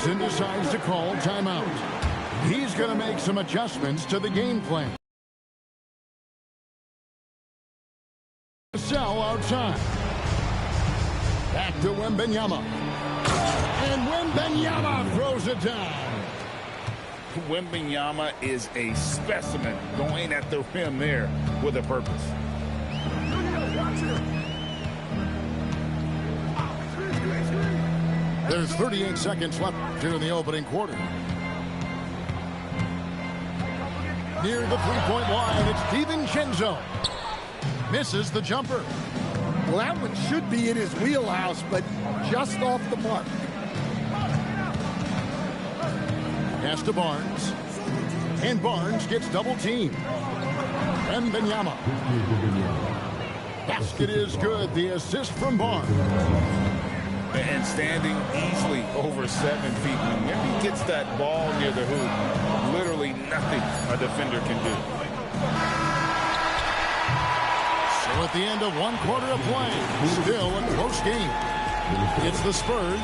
Peterson decides to call timeout. He's going to make some adjustments to the game plan. Sell outside. Back to Wembanyama. And Wembanyama throws it down. Wembanyama is a specimen going at the rim there with a purpose. There's 38 seconds left here in the opening quarter. Near the three-point line, it's DiVincenzo. Misses the jumper. Well, that one should be in his wheelhouse, but just off the mark. Pass to Barnes. And Barnes gets double-teamed. Wembanyama. Basket is good. The assist from Barnes. And standing easily over 7 feet. Whenever he gets that ball near the hoop, literally nothing a defender can do. So at the end of one quarter of play, still a close game. It's the Spurs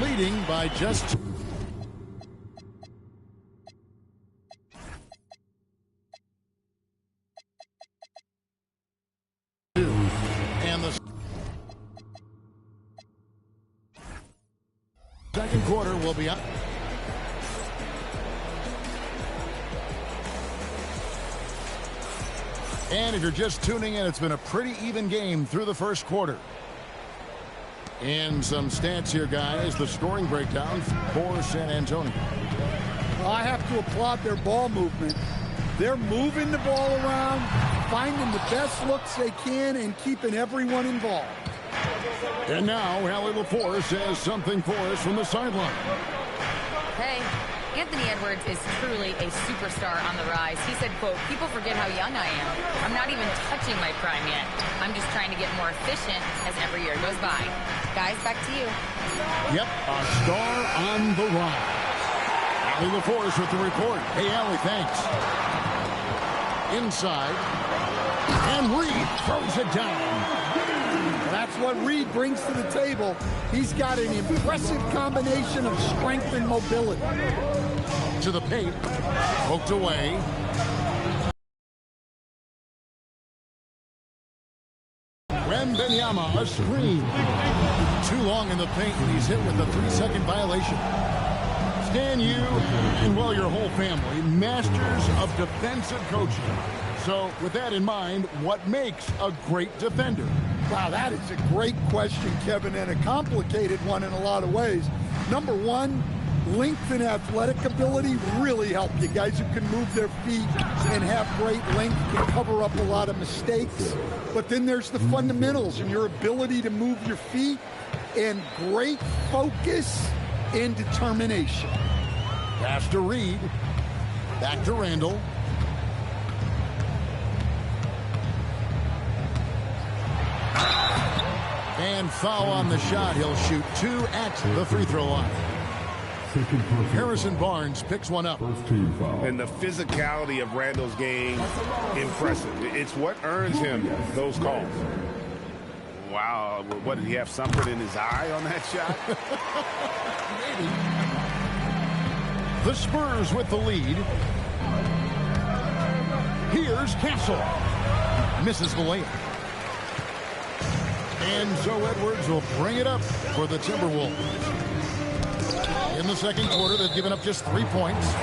leading by just 2. And the second quarter will be up. And if you're just tuning in, it's been a pretty even game through the first quarter. And some stats here, guys. The scoring breakdown for San Antonio. Well, I have to applaud their ball movement. They're moving the ball around, finding the best looks they can, and keeping everyone involved. And now, Allie LaForce says something for us from the sideline. Hey, Anthony Edwards is truly a superstar on the rise. He said, quote, "People forget how young I am. I'm not even touching my prime yet. I'm just trying to get more efficient as every year goes by." Guys, back to you. Yep, a star on the rise. Allie LaForce with the report. Hey, Allie, thanks. Inside. And Reed throws it down. That's what Reed brings to the table. He's got an impressive combination of strength and mobility. To the paint. Poked away. Wembanyama, a screen. Too long in the paint, and he's hit with a 3-second violation. Stan, you and, well, your whole family, masters of defensive coaching. So, with that in mind, what makes a great defender? Wow, that is a great question, Kevin, and a complicated one in a lot of ways. Number one, length and athletic ability really help you. Guys who can move their feet and have great length can cover up a lot of mistakes. But then there's the fundamentals and your ability to move your feet and great focus and determination. Pass to Reed. Back to Randall. And foul on the shot. He'll shoot 2 at the free throw line. Harrison Barnes picks one up. And the physicality of Randall's game, impressive. It's what earns him those calls. Wow, what, did he have something in his eye on that shot? Maybe. The Spurs with the lead. Here's Castle. Misses the layup. And so Edwards will bring it up for the Timberwolves. In the second quarter, they've given up just 3 points.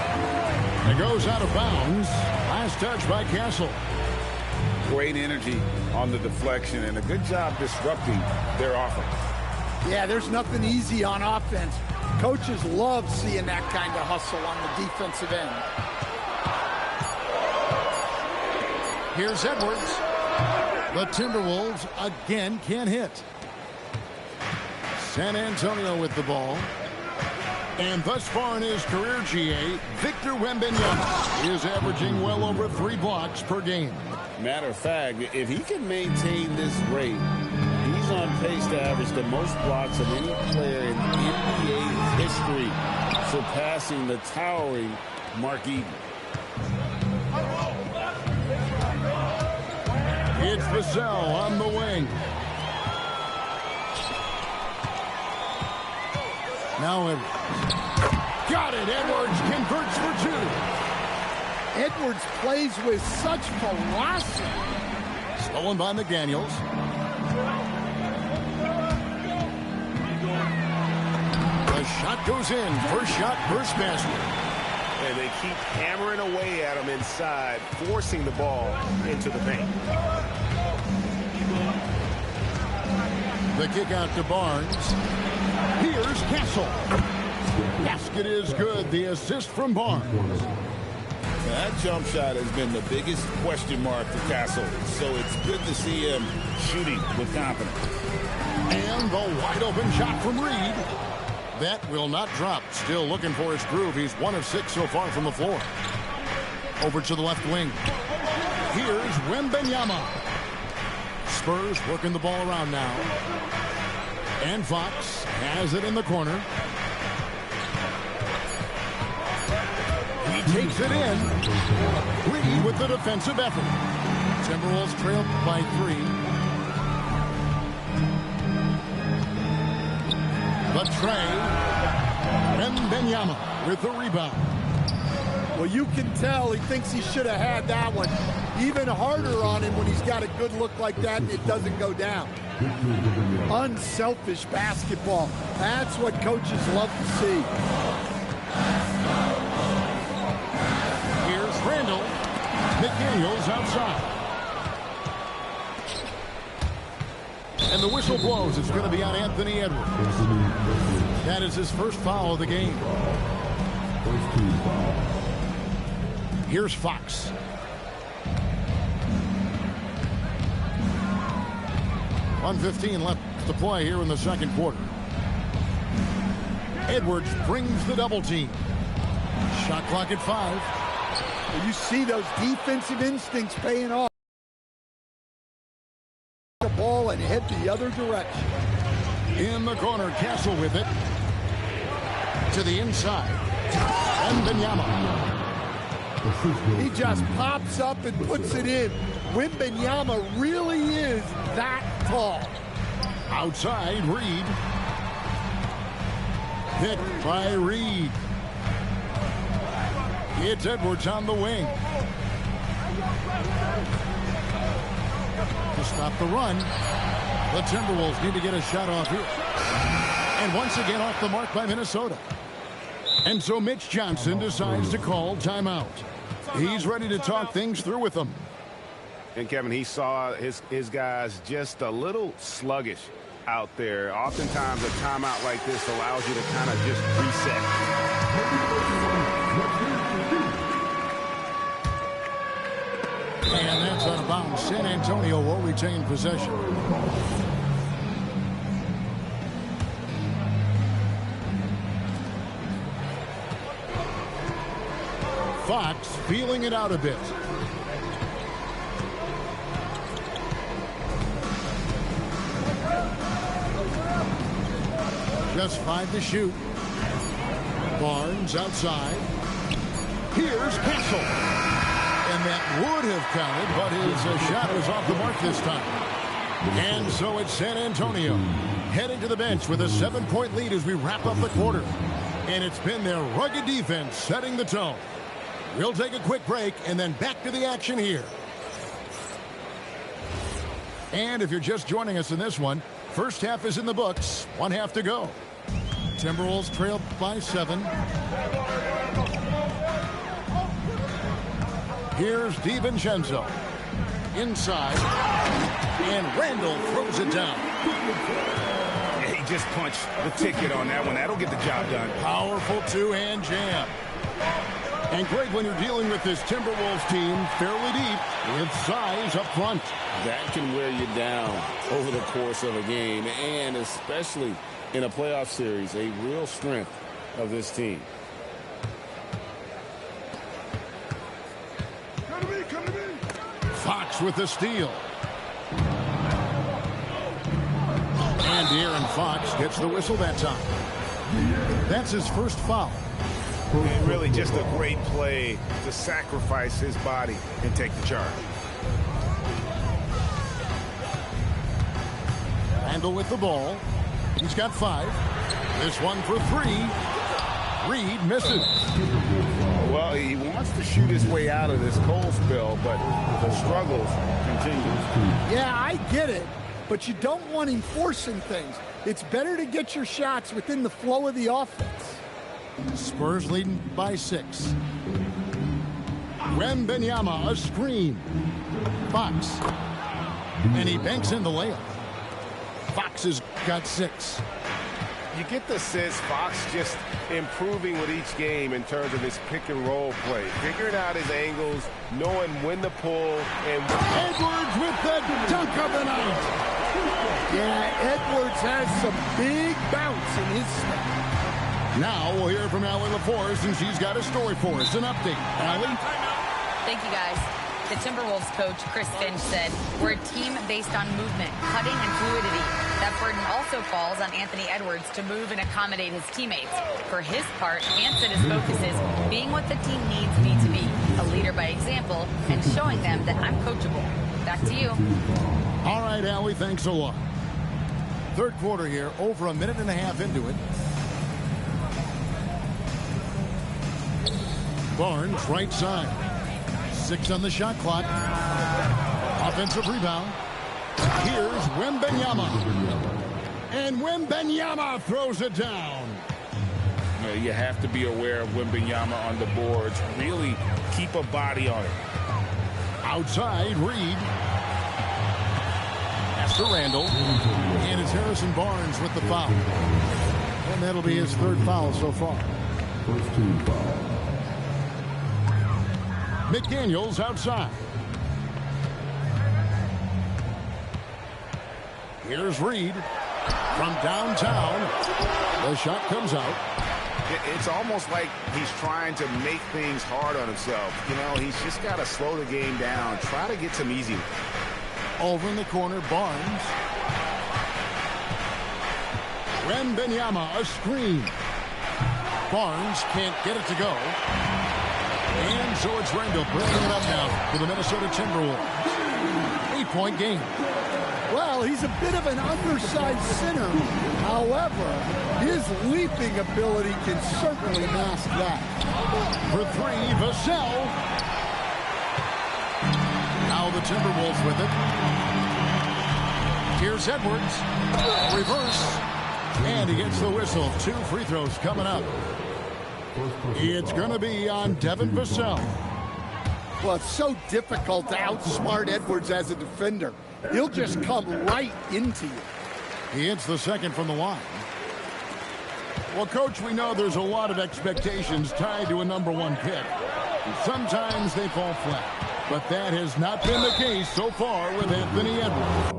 It goes out of bounds. Last touch by Castle. Great energy on the deflection and a good job disrupting their offense. Yeah, there's nothing easy on offense. Coaches love seeing that kind of hustle on the defensive end. Here's Edwards. The Timberwolves again can't hit. San Antonio with the ball. And thus far in his career, GA, Victor Wembanyama is averaging well over 3 blocks per game. Matter of fact, if he can maintain this rate, he's on pace to average the most blocks of any player in NBA history, surpassing the towering Mark Eaton. It's Vassell on the wing. Now Edwards. Got it. Edwards converts for two. Edwards plays with such velocity. Stolen by McDaniels. The shot goes in. First shot, first basket. And they keep hammering away at him inside, forcing the ball into the paint. The kick out to Barnes. Here's Castle. Basket is good. The assist from Barnes. That jump shot has been the biggest question mark for Castle, so it's good to see him shooting with confidence. And the wide open shot from Reed. That will not drop. Still looking for his groove. He's 1 of 6 so far from the floor. Over to the left wing. Here's Wembanyama. Spurs working the ball around now. And Fox has it in the corner. He takes it in. Reed with the defensive effort. Timberwolves trail by 3. The tray. Wembanyama with the rebound. Well, you can tell he thinks he should have had that one. Even harder on him when he's got a good look like that and it doesn't go down. Unselfish basketball. That's what coaches love to see. Here's Randall. McDaniels outside. And the whistle blows. It's going to be on Anthony Edwards. That is his first foul of the game. Here's Fox. .115 left to play here in the second quarter. Edwards brings the double team. Shot clock at 5. You see those defensive instincts paying off. The ball and head the other direction. In the corner, Castle with it. To the inside. Wembanyama. He just pops up and puts it in. Wembanyama really is that tall. Outside, Reed. Picked by Reed. It's Edwards on the wing. To stop the run, the Timberwolves need to get a shot off here. And once again off the mark by Minnesota. And so Mitch Johnson decides to call timeout. He's ready to talk things through with them. And Kevin, he saw his guys just a little sluggish out there. Oftentimes a timeout like this allows you to kind of just reset. And that's out of bounds. San Antonio will retain possession. Fox feeling it out a bit. Just 5 to shoot. Barnes outside. Here's Castle. And that would have counted, but his shot was off the mark this time. And so it's San Antonio heading to the bench with a 7-point lead as we wrap up the quarter. And it's been their rugged defense setting the tone. We'll take a quick break and then back to the action here. And if you're just joining us in this one, first half is in the books. 1 half to go. Timberwolves trail by 7. Here's DiVincenzo. Inside. And Randall throws it down. He just punched the ticket on that one. That'll get the job done. Powerful two-hand jam. And Greg, when you're dealing with this Timberwolves team fairly deep with size up front. That can wear you down over the course of a game, and especially in a playoff series, a real strength of this team. Come to me. Fox with the steal. And De'Aaron Fox gets the whistle that time. That's his first foul. And really just a great play to sacrifice his body and take the charge. Randall with the ball. He's got 5. This one for 3. Reed misses. Well, he wants to shoot his way out of this cold spell, but the struggles continue. Yeah, I get it, but you don't want him forcing things. It's better to get your shots within the flow of the offense. Spurs leading by 6. Wembanyama, a screen. Fox. And he banks in the layup. Fox has got 6. You get the sense Fox just improving with each game in terms of his pick and roll play, figuring out his angles, knowing when to pull, and Edwards with the dunk of the night. Yeah, Edwards has some big bounce in his step. Now we'll hear from Allie LaForce, and she's got a story for us. An update. Allie? Thank you, guys. The Timberwolves coach, Chris Finch, said, "We're a team based on movement, cutting, and fluidity. That burden also falls on Anthony Edwards to move and accommodate his teammates. For his part, Ant said his focus is being what the team needs me to be, a leader by example, and showing them that I'm coachable." Back to you. All right, Allie, thanks a lot. Third quarter here, over a minute and a half into it. Barnes, right side. 6 on the shot clock. Offensive rebound. Here's Wembanyama. And Wembanyama throws it down. You have to be aware of Wembanyama on the boards. Really keep a body on it. Outside, Reed. Pass to Randall. And it's Harrison Barnes with the foul. And that'll be his 3rd foul so far. First team foul. McDaniels outside. Here's Reed from downtown. The shot comes out. it's almost like he's trying to make things hard on himself. You know, he's just got to slow the game down, try to get some easy. Over in the corner, Barnes. Wembanyama, a screen. Barnes can't get it to go. And so it's Randall bringing it up now for the Minnesota Timberwolves. 8-point game. Well, he's a bit of an undersized center. However, his leaping ability can certainly mask that. For three, Vassell. Now the Timberwolves with it. Here's Edwards. Reverse. And he gets the whistle. 2 free throws coming up. It's going to be on Devin Vassell. Well, it's so difficult to outsmart Edwards as a defender. He'll just come right into you. He hits the second from the line. Well, Coach, we know there's a lot of expectations tied to a #1 pick. Sometimes they fall flat, but that has not been the case so far with Anthony Edwards.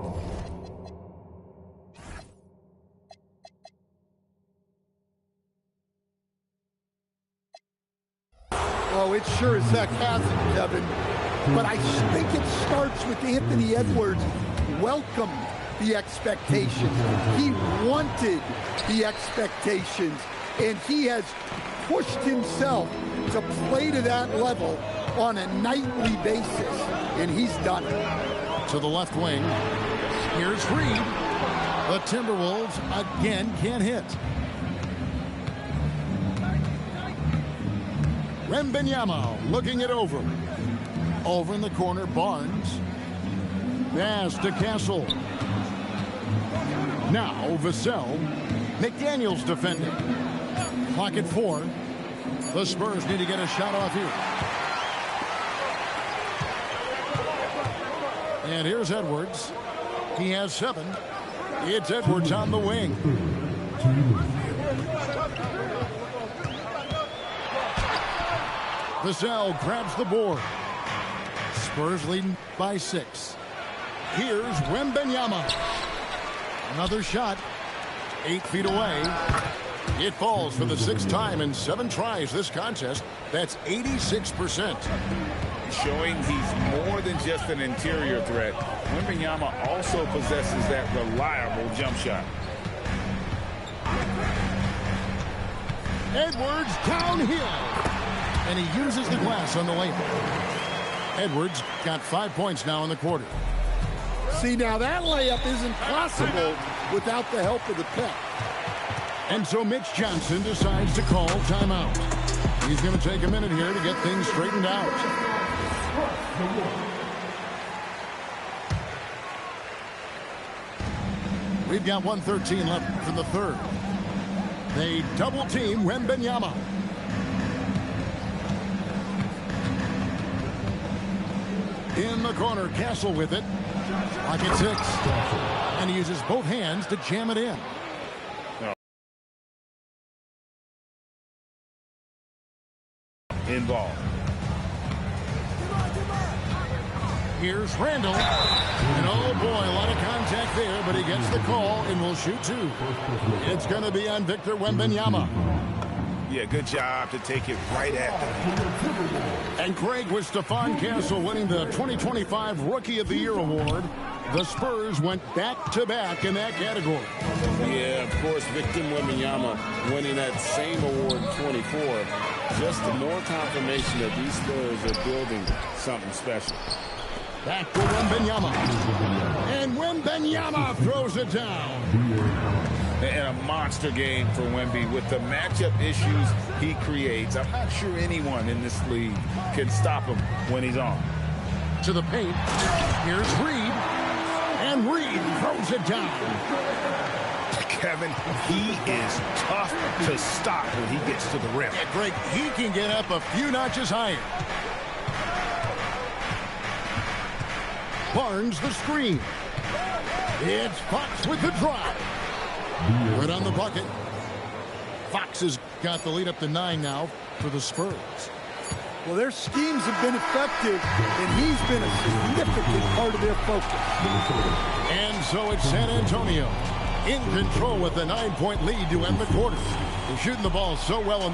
Oh, it sure as heck hasn't, Kevin. But I think it starts with Anthony Edwards welcomed the expectations. He wanted the expectations, and he has pushed himself to play to that level on a nightly basis, and he's done it. To the left wing, here's Reed. The Timberwolves again can't hit. Wembanyama looking it over. Over in the corner, Barnes. Pass to Castle. Now Vassell. McDaniels defending. Clock at 4. The Spurs need to get a shot off here. And here's Edwards. He has 7. It's Edwards on the wing. Vassell grabs the board. Spurs leading by 6. Here's Wembanyama. Another shot. 8 feet away. It falls for the 6th time in 7 tries this contest. That's 86%. Showing he's more than just an interior threat. Wembanyama also possesses that reliable jump shot. Edwards downhill. And he uses the glass on the layup. Edwards got 5 points now in the quarter. See, now that layup isn't possible without the help of the pick. And so Mitch Johnson decides to call timeout. He's going to take a minute here to get things straightened out. We've got 1:13 left in the third. They double team Wembanyama. In the corner, Castle with it. Pocket 6. And he uses both hands to jam it in. Involved. Here's Randall. And oh boy, a lot of contact there, but he gets the call and will shoot 2. It's going to be on Victor Wembanyama. Yeah, good job to take it right at them. And Craig, with Stephon Castle winning the 2025 Rookie of the Year award, the Spurs went back-to-back in that category. Yeah, of course, Victor Wembanyama winning that same award in 24. Just more confirmation that these Spurs are building something special. Back to Wembanyama. And Wembanyama throws it down. And a monster game for Wemby with the matchup issues he creates. I'm not sure anyone in this league can stop him when he's on. To the paint. Here's Reed. And Reed throws it down. Kevin, he is tough to stop when he gets to the rim. Yeah, Greg, he can get up a few notches higher. Barnes the screen. It's Fox with the drive. Right on the bucket. Fox has got the lead up to 9 now for the Spurs. Well, their schemes have been effective, and he's been a significant part of their focus. And so it's San Antonio in control with a 9-point lead to end the quarter. They're shooting the ball so well in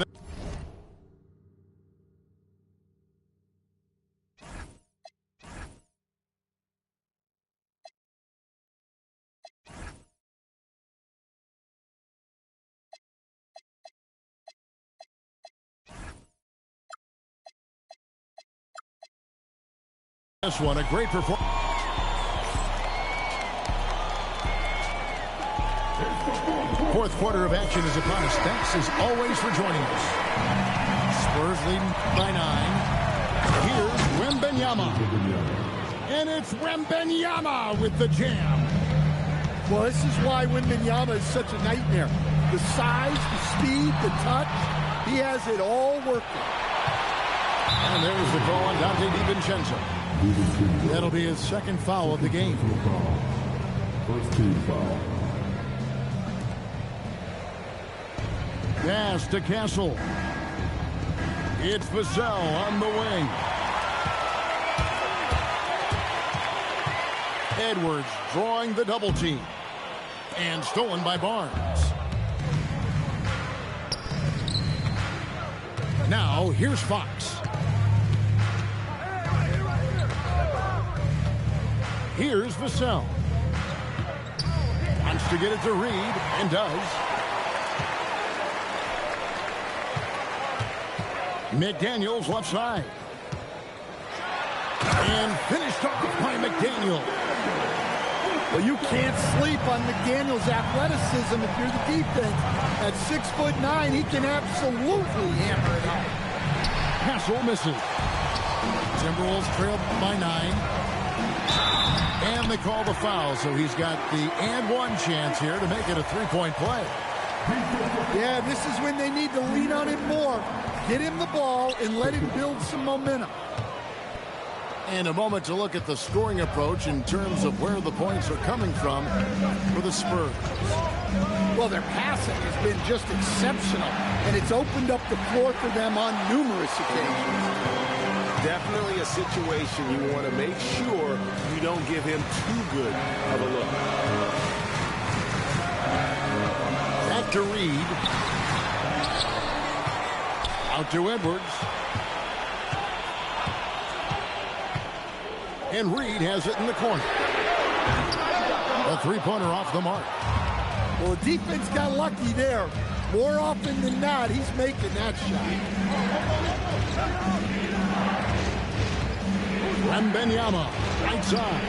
this one. A great performance. Fourth quarter of action is upon us. Thanks as always for joining us. Spurs leading by 9. Here's Wembanyama. And it's Wembanyama with the jam. Well, this is why Wembanyama is such a nightmare. The size, the speed, the touch, he has it all working. And there's the call on Dante DiVincenzo. That'll be his second foul of the game. First team foul. Pass to Castle. It's Vassell on the wing. Edwards drawing the double team. And stolen by Barnes. Now here's Fox. Here's Vassell. Wants to get it to Reed, and does. McDaniels left side. And finished off by McDaniel. Well, you can't sleep on McDaniel's athleticism if you're the defense. At 6'9", he can absolutely hammer it out. Castle misses. Timberwolves trail by 9. And they call the foul, so he's got the and one chance here to make it a three-point play. Yeah, this is when they need to lean on him more. Get him the ball and let him build some momentum. And a moment to look at the scoring approach in terms of where the points are coming from for the Spurs. Well, their passing has been just exceptional, and it's opened up the floor for them on numerous occasions. Definitely a situation you want to make sure you don't give him too good of a look. Back to Reed. Out to Edwards. And Reed has it in the corner. A three-pointer off the mark. Well, the defense got lucky there. More often than not, he's making that shot. Wembanyama, right side.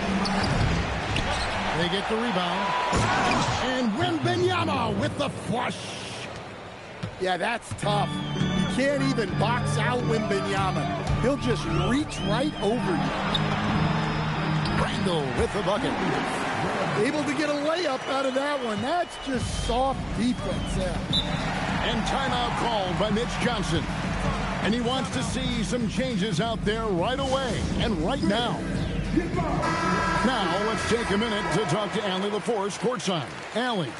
They get the rebound. And Wembanyama with the flush. Yeah, that's tough. You can't even box out Wembanyama. He'll just reach right over you. Randall with the bucket. Able to get a layup out of that one. That's just soft defense there. And timeout called by Mitch Johnson. And he wants to see some changes out there right away and right now. Now, let's take a minute to talk to Allie LaForce courtside. Allie.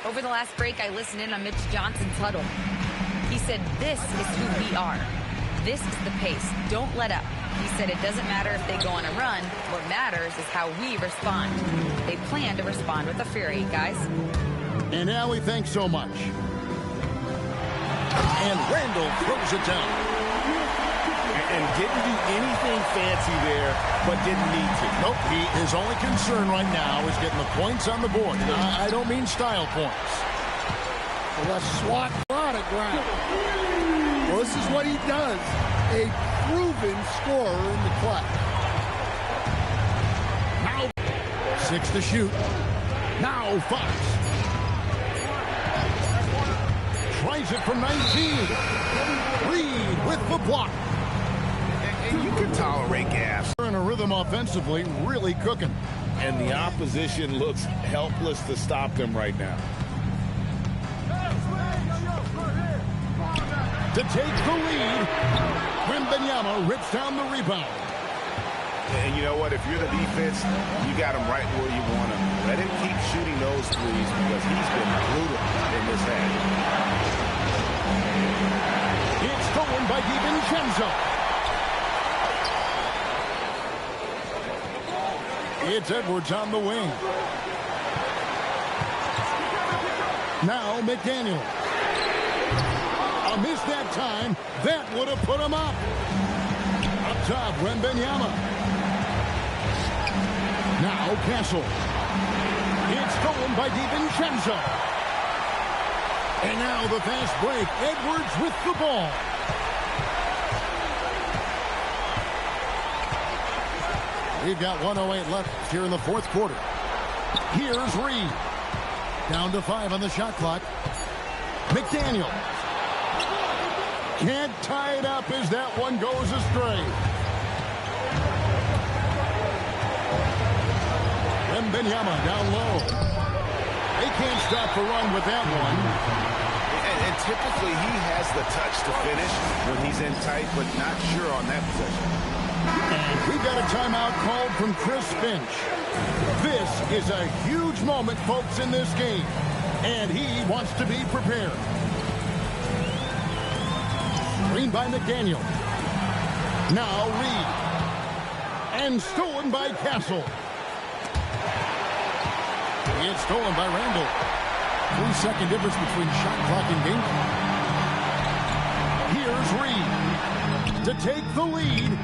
Over the last break, I listened in on Mitch Johnson's huddle. He said, this is who we are. This is the pace. Don't let up. He said it doesn't matter if they go on a run. What matters is how we respond. They plan to respond with a fury, guys. And Allie, thanks so much. And Randall throws it down. And didn't do anything fancy there, but didn't need to. Nope, his only concern right now is getting the points on the board. I don't mean style points. Well, a swat out of ground. Well, this is what he does. A proven scorer in the clutch. Now, 6 to shoot. Now, Fox. Tries it from 19. Reed with the block. And you can tolerate gas. In a rhythm offensively, really cooking. And the opposition looks helpless to stop them right now. To take the lead, Wembanyama rips down the rebound. And you know what? If you're the defense, you got him right where you want him. Let him keep shooting those threes because he's been brutal in this half. It's stolen by DiVincenzo. It's Edwards on the wing. Now McDaniel. A miss that time. That would have put him up. Up top, Wembanyama. Now Castle. It's stolen by DiVincenzo. And now the fast break. Edwards with the ball. We've got 1:08 left here in the fourth quarter. Here's Reed. Down to 5 on the shot clock. McDaniel. Can't tie it up as that one goes astray. Wembanyama down low. They can't stop the run with that one. And typically he has the touch to finish when he's in tight, but not sure on that possession. And we've got a timeout called from Chris Finch. This is a huge moment, folks, in this game. And he wants to be prepared. Screen by McDaniel. Now Reed. And stolen by Castle. It's stolen by Randall. 3-second difference between shot clock and game clock. Here's Reed to take the lead.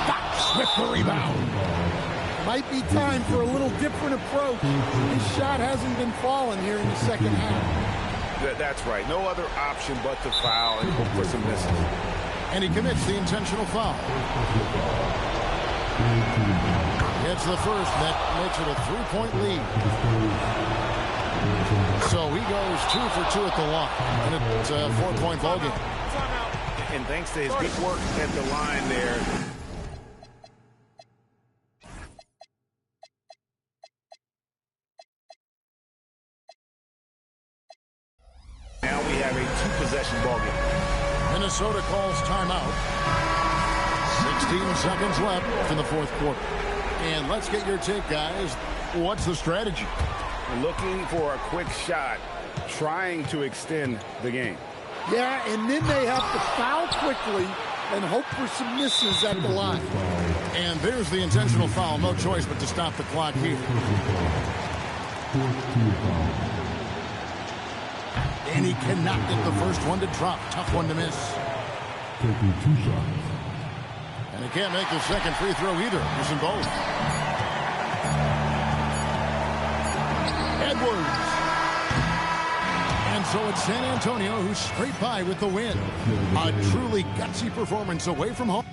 Fox with the rebound. Might be time for a little different approach. His shot hasn't been falling here in the second half. That's right. No other option but to foul and hope for some misses. And he commits the intentional foul. It's the first that makes it a 3-point lead. So he goes 2 for 2 at the line. And it's a 4-point ball game. And thanks to his good work at the line there. Now we have a 2-possession ball game. Minnesota calls timeout. 16 seconds left in the fourth quarter. And let's get your take, guys. What's the strategy? Looking for a quick shot, trying to extend the game. Yeah, and then they have to foul quickly and hope for some misses at the line. And there's the intentional foul. No choice but to stop the clock here. And he cannot get the first one to drop. Tough one to miss. Taking 2 shots. And he can't make the second free throw either. Missing both. Edwards. And so it's San Antonio who's straight by with the win. A truly gutsy performance away from home.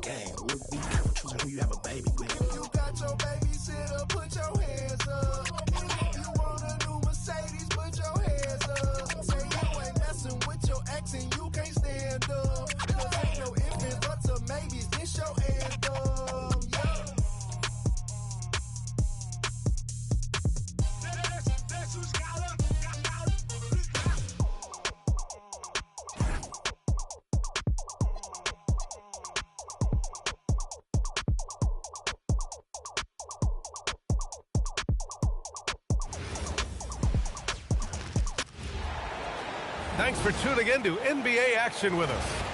gang. Be careful choosing who you have a baby with. You got your babysitter, put your hands up. You want a new Mercedes, put your hands up. Say you ain't messing with your ex and you can't stand up. Cause ain't no if and buts or maybes, this your anthem. Yeah. Thanks for tuning in to NBA Action with us.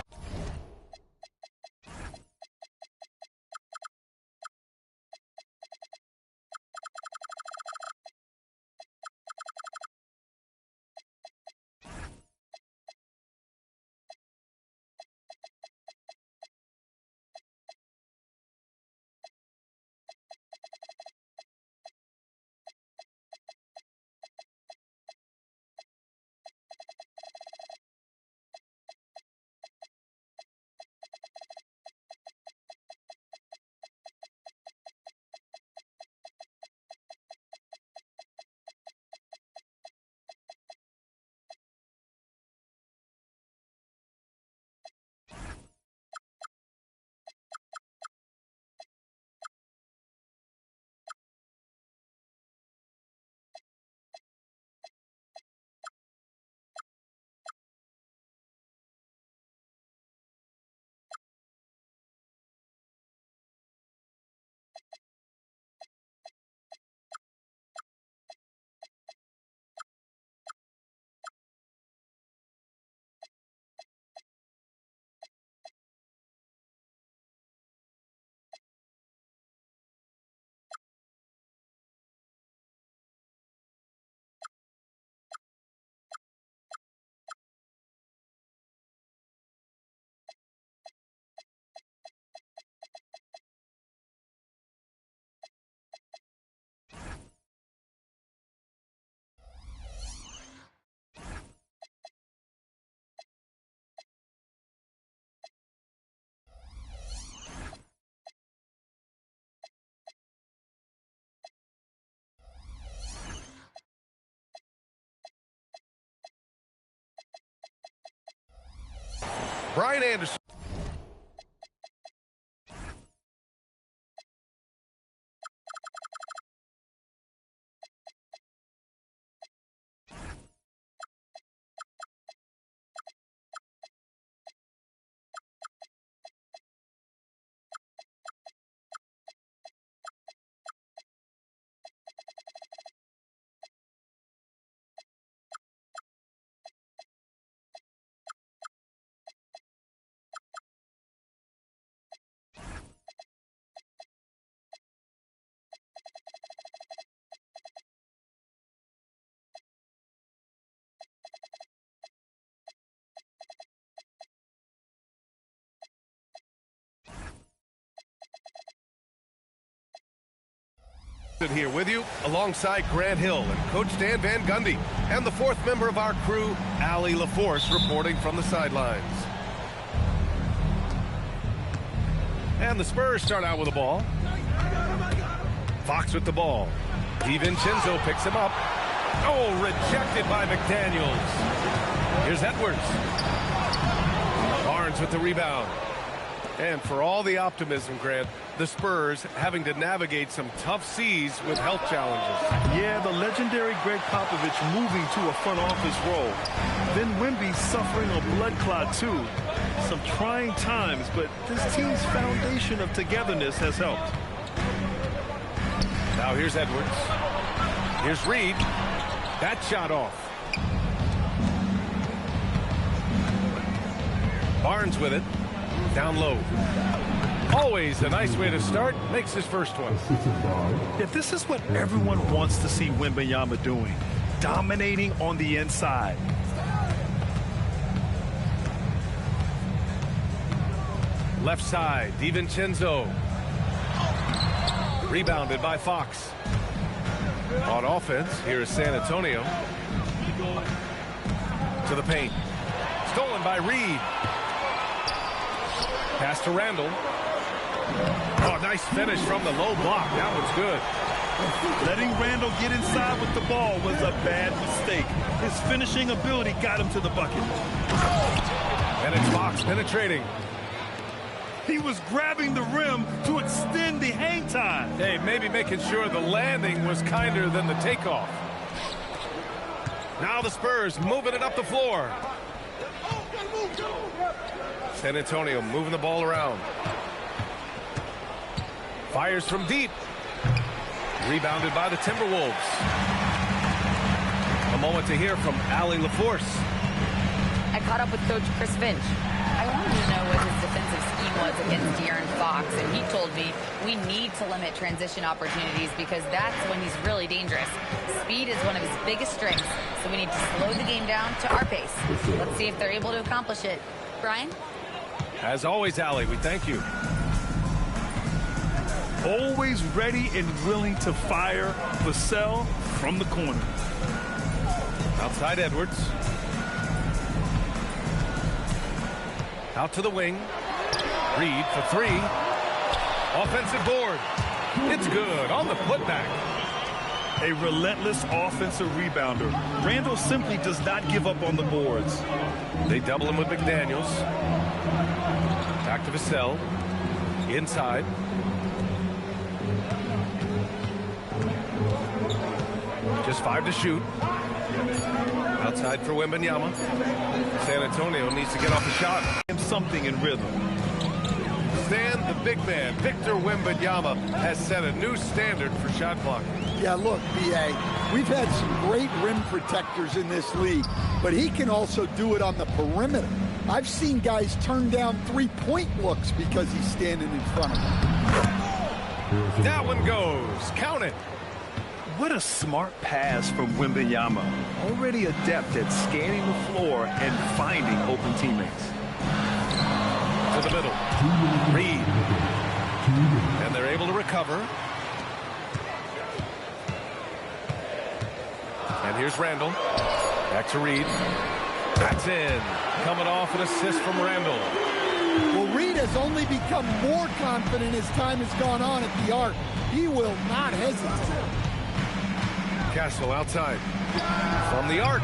Brian Anderson. Here with you alongside Grant Hill and Coach Dan Van Gundy and the fourth member of our crew, Allie LaForce, reporting from the sidelines. And the Spurs start out with the ball. Fox with the ball. DiVincenzo picks him up. Oh, rejected by McDaniels. Here's Edwards. Barnes with the rebound. And for all the optimism, Grant, the Spurs having to navigate some tough seas with health challenges. Yeah, the legendary Greg Popovich moving to a front office role. Then Wemby suffering a blood clot too. Some trying times, but this team's foundation of togetherness has helped. Now here's Edwards. Here's Reed. That shot off. Barnes with it. Down low. Always a nice way to start. Makes his first one. If this is what everyone wants to see Wembanyama doing, dominating on the inside. Left side, DiVincenzo. Rebounded by Fox. On offense, here is San Antonio. To the paint. Stolen by Reed. Pass to Randall. Oh, nice finish from the low block. That one's good. Letting Randall get inside with the ball was a bad mistake. His finishing ability got him to the bucket. And it's Fox penetrating. He was grabbing the rim to extend the hang time. Hey, maybe making sure the landing was kinder than the takeoff. Now the Spurs moving it up the floor. San Antonio moving the ball around. Fires from deep. Rebounded by the Timberwolves. A moment to hear from Allie LaForce. I caught up with Coach Chris Finch. I wanted to know what his defensive scheme was against De'Aaron Fox, and he told me we need to limit transition opportunities because that's when he's really dangerous. Speed is one of his biggest strengths, so we need to slow the game down to our pace. Let's see if they're able to accomplish it. Brian? As always, Allie, we thank you. Always ready and willing to fire. Vassell from the corner. Outside Edwards. Out to the wing. Reed for three. Offensive board. It's good on the putback. A relentless offensive rebounder. Randall simply does not give up on the boards. They double him with McDaniels. Back to Vassell. Inside. Just 5 to shoot. Outside for Wembanyama. San Antonio needs to get off the shot. Something in rhythm. Stan, the big man, Victor Wembanyama, has set a new standard for shot blocking. Yeah, look, B.A., we've had some great rim protectors in this league, but he can also do it on the perimeter. I've seen guys turn down three-point looks because he's standing in front of them. That one goes. Count it. What a smart pass from Wembanyama. Already adept at scanning the floor and finding open teammates. To the middle. Reed. And they're able to recover. And here's Randall. Back to Reed. That's in. Coming off an assist from Randall. Well, Reed has only become more confident as time has gone on at the arc. He will not hesitate. Castle outside. From the arc.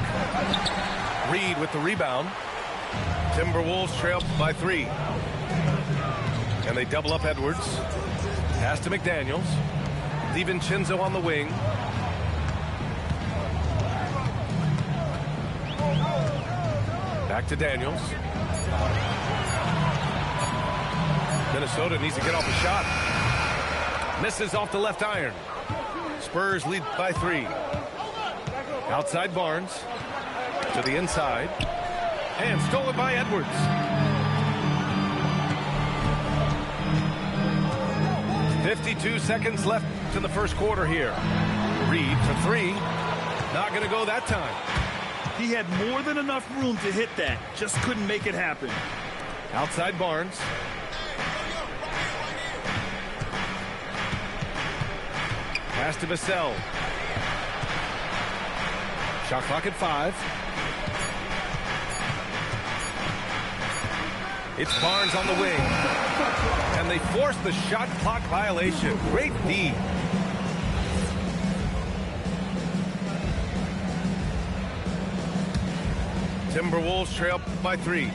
Reed with the rebound. Timberwolves trail by 3. And they double up Edwards. Pass to McDaniels. DiVincenzo on the wing. Back to Daniels. Minnesota needs to get off a shot. Misses off the left iron. Spurs lead by 3. Outside Barnes. To the inside. And stolen by Edwards. .52 seconds left in the first quarter here. Reed for 3. Not going to go that time. He had more than enough room to hit that. Just couldn't make it happen. Outside Barnes. Pass to Vassell. Shot clock at 5. It's Barnes on the wing. And they force the shot clock violation. Great D. Timberwolves trail by 3.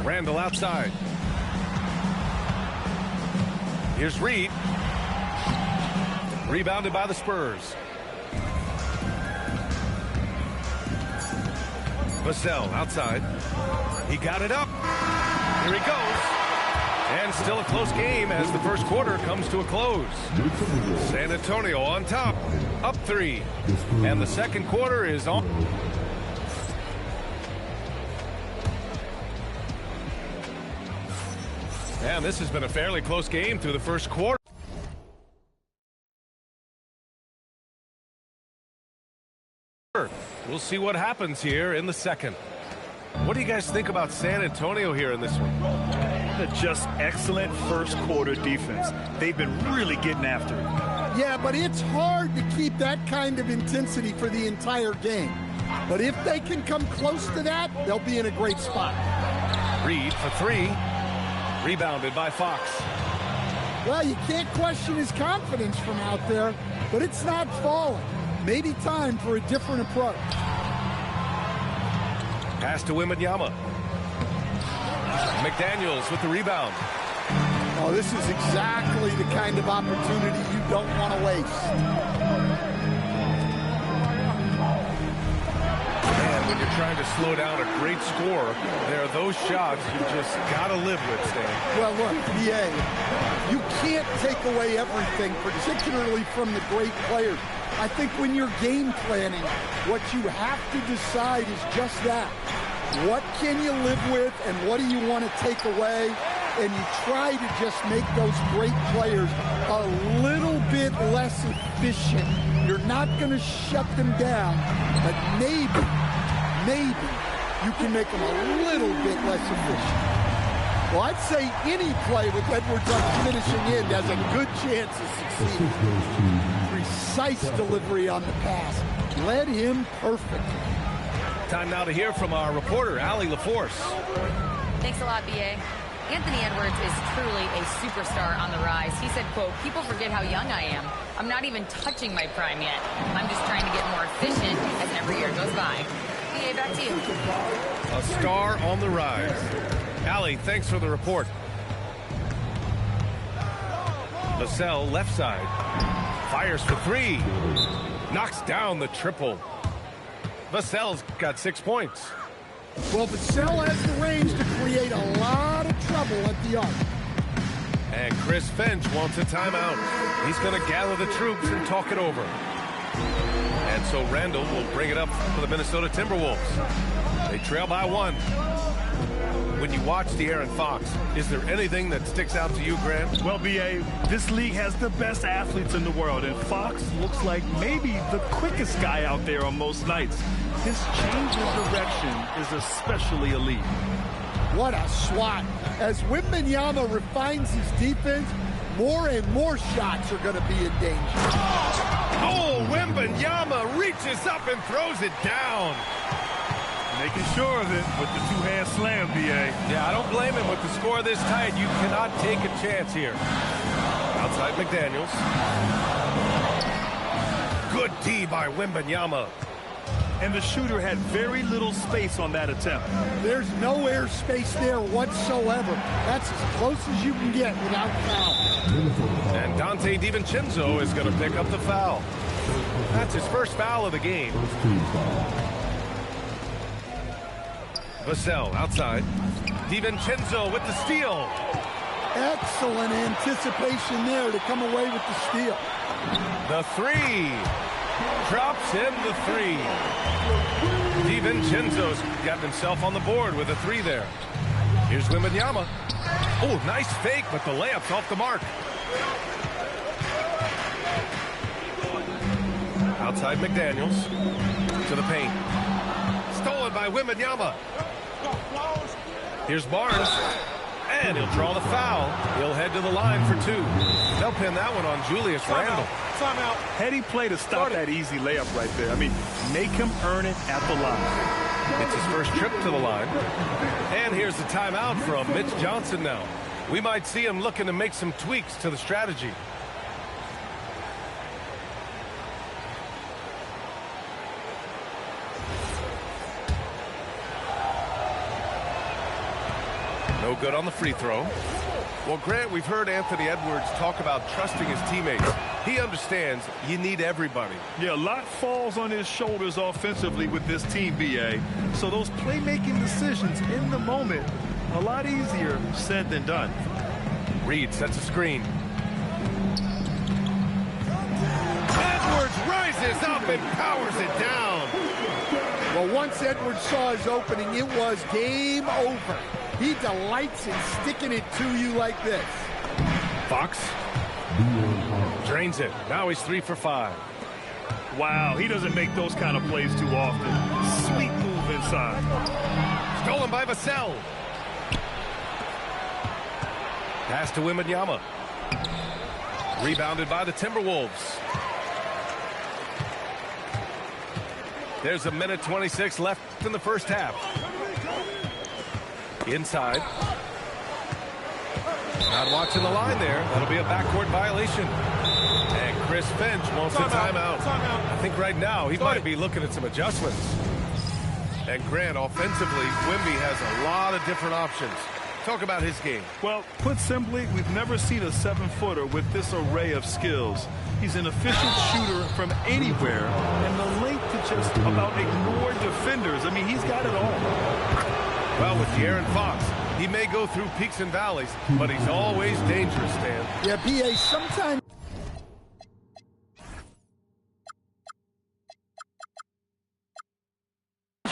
Randall outside. Here's Reed. Rebounded by the Spurs. Vassell outside. He got it up. Here he goes. And still a close game as the first quarter comes to a close. San Antonio on top. Up 3. And the second quarter is on. And this has been a fairly close game through the first quarter. We'll see what happens here in the second. What do you guys think about San Antonio here in this one? Just excellent first quarter defense. They've been really getting after it. Yeah, but it's hard to keep that kind of intensity for the entire game. But if they can come close to that, they'll be in a great spot. Reed for three. Rebounded by Fox. Well, you can't question his confidence from out there, but it's not falling. Maybe time for a different approach. Pass to Wembanyama. McDaniels with the rebound. Oh, this is exactly the kind of opportunity you don't want to waste. And when you're trying to slow down a great scorer, there are those shots you just got to live with, Stan. Well, look, BA, you can't take away everything, particularly from the great players. I think when you're game planning, what you have to decide is just that. What can you live with and what do you want to take away? And you try to just make those great players a little bit less efficient. You're not going to shut them down, but maybe you can make them a little bit less efficient. Well, I'd say any play with Edwards on finishing end has a good chance of succeeding. Precise delivery on the pass. Led him perfectly. Time now to hear from our reporter, Allie LaForce. Thanks a lot, B.A. Anthony Edwards is truly a superstar on the rise. He said, quote, people forget how young I am. I'm not even touching my prime yet. I'm just trying to get more efficient as every year goes by. B.A., back to you. A star on the rise. Allie, thanks for the report. Vassell, left side. Fires for three. Knocks down the triple. Vassell's got 6 points. Well, Vassell has the range to create a lot of trouble at the arc. And Chris Finch wants a timeout. He's going to gather the troops and talk it over. And so Randall will bring it up for the Minnesota Timberwolves. They trail by 1. When you watch De'Aaron Fox, is there anything that sticks out to you, Grant? Well, B.A., this league has the best athletes in the world, and Fox looks like maybe the quickest guy out there on most nights. His change of direction is especially elite. What a swat. As Wembanyama refines his defense, more and more shots are going to be in danger. Oh, Wembanyama reaches up and throws it down. Making sure of it with the two-hand slam, B.A. Yeah, I don't blame him with the score this tight. You cannot take a chance here. Outside McDaniels. Good D by Wembanyama. And the shooter had very little space on that attempt. There's no air space there whatsoever. That's as close as you can get without foul. And Dante DiVincenzo is going to pick up the foul. That's his first foul of the game. Vassell outside. DiVincenzo with the steal. Excellent anticipation there to come away with the steal. The three. Drops in the three. DiVincenzo's gotten himself on the board with a three there. Here's Wembanyama. Oh, nice fake, but the layup's off the mark. Outside McDaniels. To the paint. Stolen by Wembanyama. Here's Barnes. And he'll draw the foul. He'll head to the line for two. They'll pin that one on Julius Randle. Timeout. Heady play to stop that easy layup right there. I mean, make him earn it at the line. It's his first trip to the line. And here's the timeout from Mitch Johnson now. We might see him looking to make some tweaks to the strategy. No good on the free throw. Well, Grant, we've heard Anthony Edwards talk about trusting his teammates. He understands you need everybody. Yeah, a lot falls on his shoulders offensively with this team, B.A. So those playmaking decisions in the moment, a lot easier said than done. Reed sets a screen. Edwards rises up and powers it down. Well, once Edwards saw his opening, it was game over. He delights in sticking it to you like this. Fox drains it. Now he's 3 for 5. Wow, he doesn't make those kind of plays too often. Sweet move inside. Stolen by Vassell. Pass to Wembanyama. Rebounded by the Timberwolves. There's a minute 26 left in the first half. Inside. Not watching the line there. That'll be a backcourt violation. And Chris Finch wants a timeout. I think right now he might be looking at some adjustments. And Grant, offensively, Wemby has a lot of different options. Talk about his game. Well, put simply, we've never seen a 7-footer with this array of skills. He's an efficient shooter from anywhere, and the length to just about ignore defenders. I mean, he's got it all. Well, with De'Aaron Fox, he may go through peaks and valleys, but he's always dangerous, Stan. Yeah, B.A., sometimes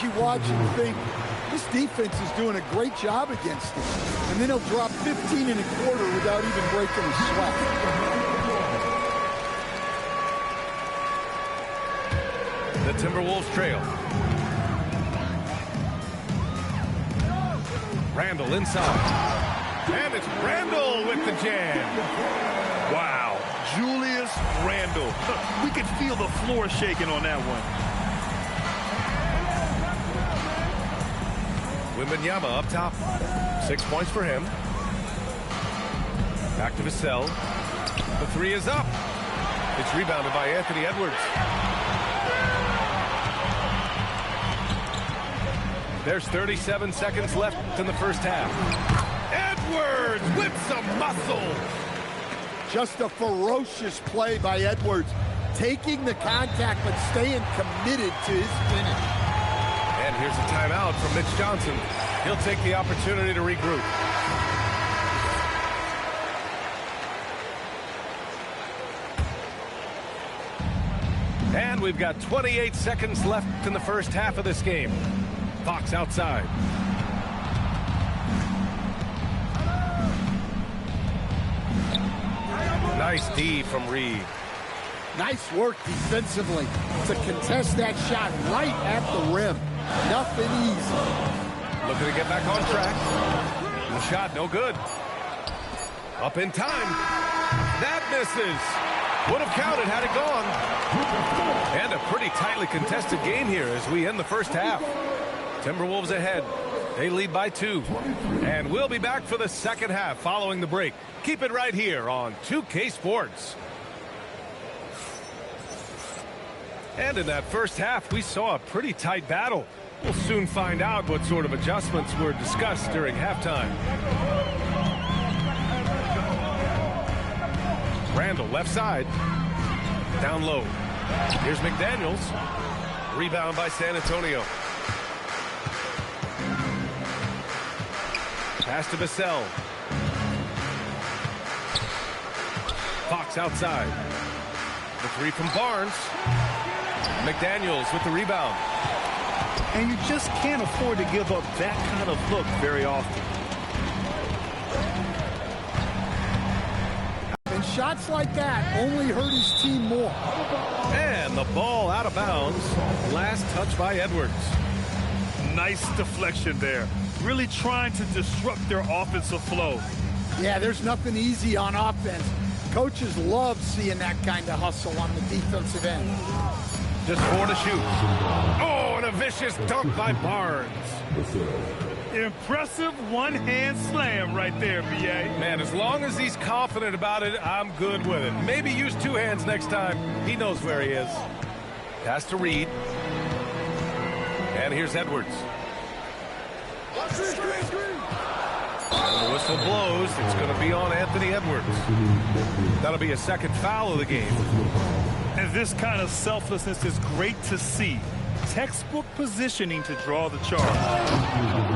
you watch and think, this defense is doing a great job against him. And then he'll drop 15 and a quarter without even breaking a sweat. The Timberwolves trail. Randall inside. And it's Randall with the jam. Wow. Julius Randall. We could feel the floor shaking on that one. Wembanyama up top. 6 points for him. Back to Vassell. The three is up. It's rebounded by Anthony Edwards. There's 37 seconds left in the first half. Edwards with some muscle. Just a ferocious play by Edwards. Taking the contact but staying committed to his finish. And here's a timeout from Mitch Johnson. He'll take the opportunity to regroup. And we've got 28 seconds left in the first half of this game. Fox outside. Nice D from Reed. Nice work defensively to contest that shot right at the rim. Nothing easy. Looking to get back on track. The shot no good. Up in time. That misses. Would have counted had it gone. And a pretty tightly contested game here as we end the first half. Timberwolves ahead. They lead by 2. And we'll be back for the second half following the break. Keep it right here on 2K Sports. And in that first half, we saw a pretty tight battle. We'll soon find out what sort of adjustments were discussed during halftime. Randall left side. Down low. Here's McDaniels. Rebound by San Antonio. Pass to Vassell. Fox outside. The three from Barnes. McDaniels with the rebound. And you just can't afford to give up that kind of look very often. And shots like that only hurt his team more. And the ball out of bounds. Last touch by Edwards. Nice deflection there. Really trying to disrupt their offensive flow. Yeah, there's nothing easy on offense. Coaches love seeing that kind of hustle on the defensive end. Just 4 to shoot. Oh, and a vicious dunk by Barnes. Impressive one-hand slam right there, B.A. Man, as long as he's confident about it, I'm good with it. Maybe use 2 hands next time. He knows where he is. Pass to Reed. And here's Edwards. And the whistle blows. It's going to be on Anthony Edwards. That'll be a second foul of the game. And this kind of selflessness is great to see. Textbook positioning to draw the charge.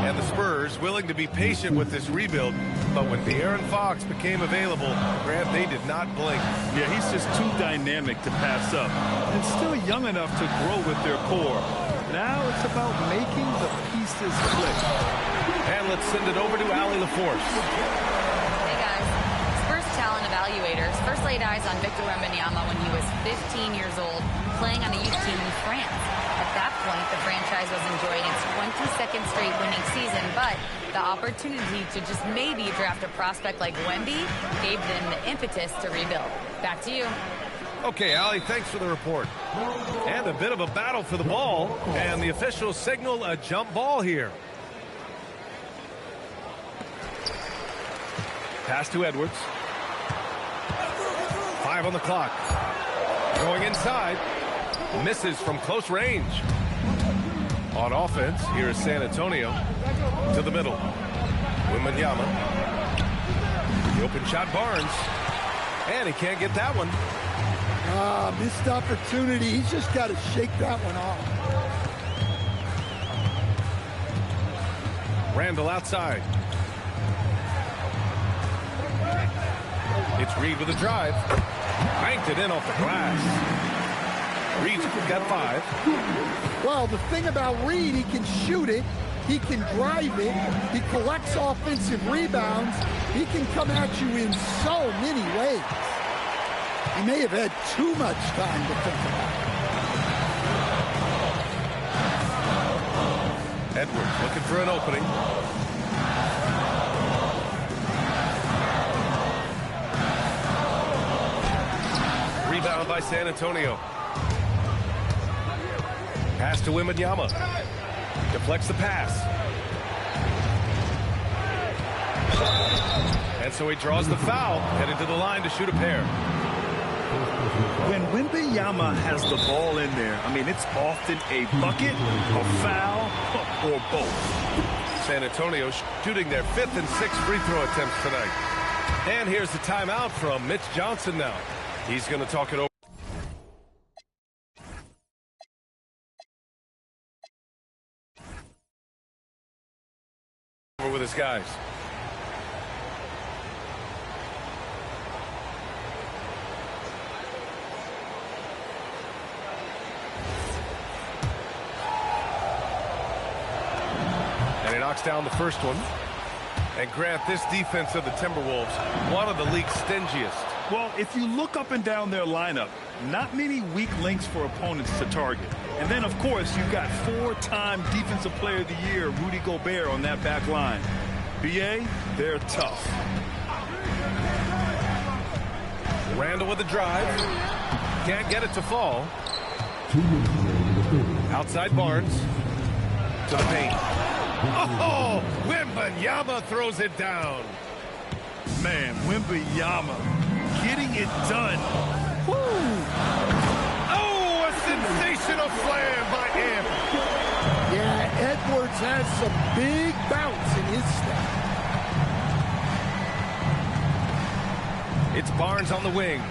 And the Spurs willing to be patient with this rebuild, but when De'Aaron Fox became available, Grant, they did not blink. Yeah, he's just too dynamic to pass up, and still young enough to grow with their core. Now it's about making the pieces click. And let's send it over to Allie LaForce. Hey guys, Spurs talent evaluators first laid eyes on Victor Wembanyama when he was 15 years old, playing on a youth team in France. At that point, the franchise was enjoying its 22nd straight winning season, but the opportunity to just maybe draft a prospect like Wemby gave them the impetus to rebuild. Back to you. Okay, Allie, thanks for the report. And a bit of a battle for the ball, and the officials signal a jump ball here. Pass to Edwards. 5 on the clock. Going inside. Misses from close range. On offense, here is San Antonio. To the middle. Wembanyama. The open shot, Barnes. And he can't get that one. Missed opportunity. He's just got to shake that one off. Randall outside. It's Reed with a drive. Banked it in off the glass. Reed's got 5. Well, the thing about Reed, he can shoot it. He can drive it. He collects offensive rebounds. He can come at you in so many ways. He may have had too much time to think about it. Edwards looking for an opening. Rebound by San Antonio. Pass to Wembanyama. Deflects the pass. And so he draws the foul, heading to the line to shoot a pair. When Wembanyama has the ball in there, I mean, it's often a bucket, a foul, or both. San Antonio shooting their 5th and 6th free throw attempts tonight. And here's the timeout from Mitch Johnson now. He's going to talk it over with his guys. And he knocks down the first one. And Grant, this defense of the Timberwolves, one of the league's stingiest. Well, if you look up and down their lineup, not many weak links for opponents to target. And then, of course, you've got 4-time Defensive Player of the Year, Rudy Gobert, on that back line. BA, they're tough. Randall with a drive. Can't get it to fall. Outside Barnes. To the paint. Oh, Wembanyama throws it down. Man, Wembanyama getting it done. Woo. Oh, a sensational slam by him. Yeah, Edwards has some big bounce in his step. It's Barnes on the wing.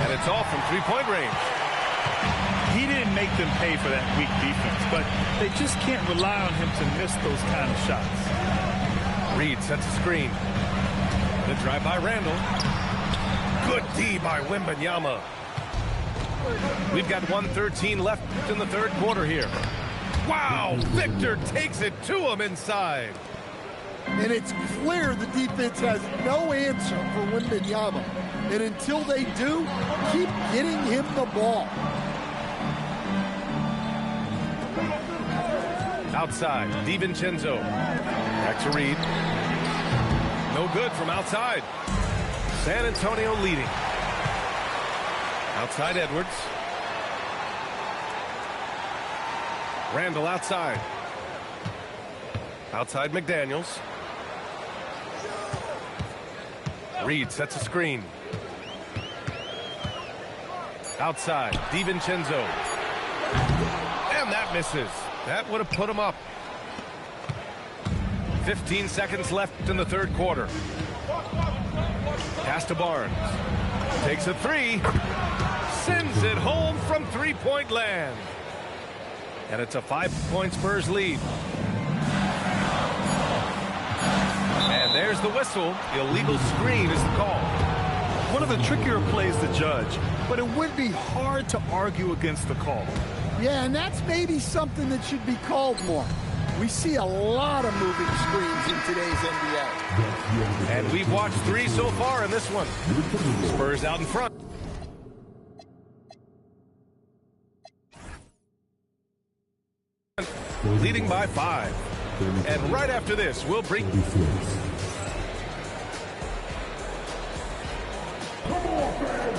And it's off from three-point range. He didn't make them pay for that weak defense, but they just can't rely on him to miss those kind of shots. Reed sets a screen. The drive by Randall. Good D by Wembanyama. We've got 1:13 left in the third quarter here. Wow, Victor takes it to him inside. And it's clear the defense has no answer for Wembanyama. And until they do, keep getting him the ball. Outside, DiVincenzo. Back to Reed. No good from outside. San Antonio leading. Outside Edwards. Randall outside. Outside McDaniels. Reed sets a screen. Outside, DiVincenzo. And that misses. That would have put him up. 15 seconds left in the third quarter. Pass to Barnes. Takes a three. Sends it home from three-point land. And it's a 5-point Spurs lead. And there's the whistle. Illegal screen is the call. One of the trickier plays to judge, but it would be hard to argue against the call. Yeah, and that's maybe something that should be called more. We see a lot of moving screens in today's NBA. And we've watched 3 so far in this one. Spurs out in front. Leading by 5. And right after this, we'll bring...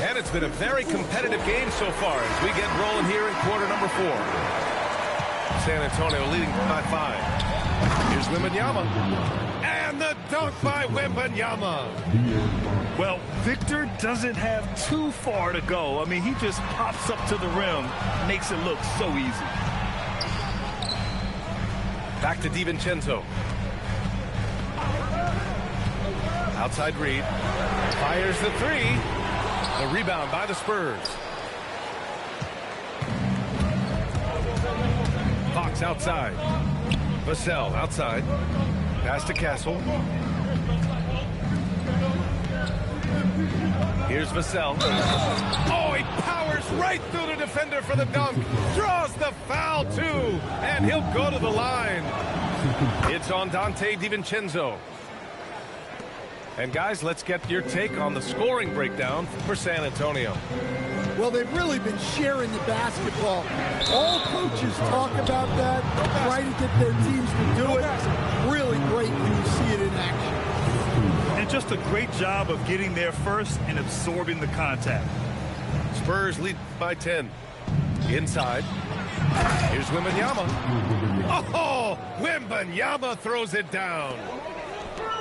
And it's been a very competitive game so far as we get rolling here in quarter number 4. San Antonio leading by 5. Here's Wembanyama. And the dunk by Wembanyama. Well, Victor doesn't have too far to go. I mean, he just pops up to the rim, makes it look so easy. Back to DiVincenzo. Outside Reed. Fires the three. The rebound by the Spurs. Fox outside. Vassell outside. Pass to Castle. Here's Vassell. Oh, he powers right through the defender for the dunk. Draws the foul, too. And he'll go to the line. It's on Donte DiVincenzo. And, guys, let's get your take on the scoring breakdown for San Antonio. Well, they've really been sharing the basketball. All coaches talk about that, try to get their teams to do it. Really great when you see it in action. And just a great job of getting there first and absorbing the contact. Spurs lead by 10. Inside. Here's Wembanyama. Oh, Wembanyama throws it down.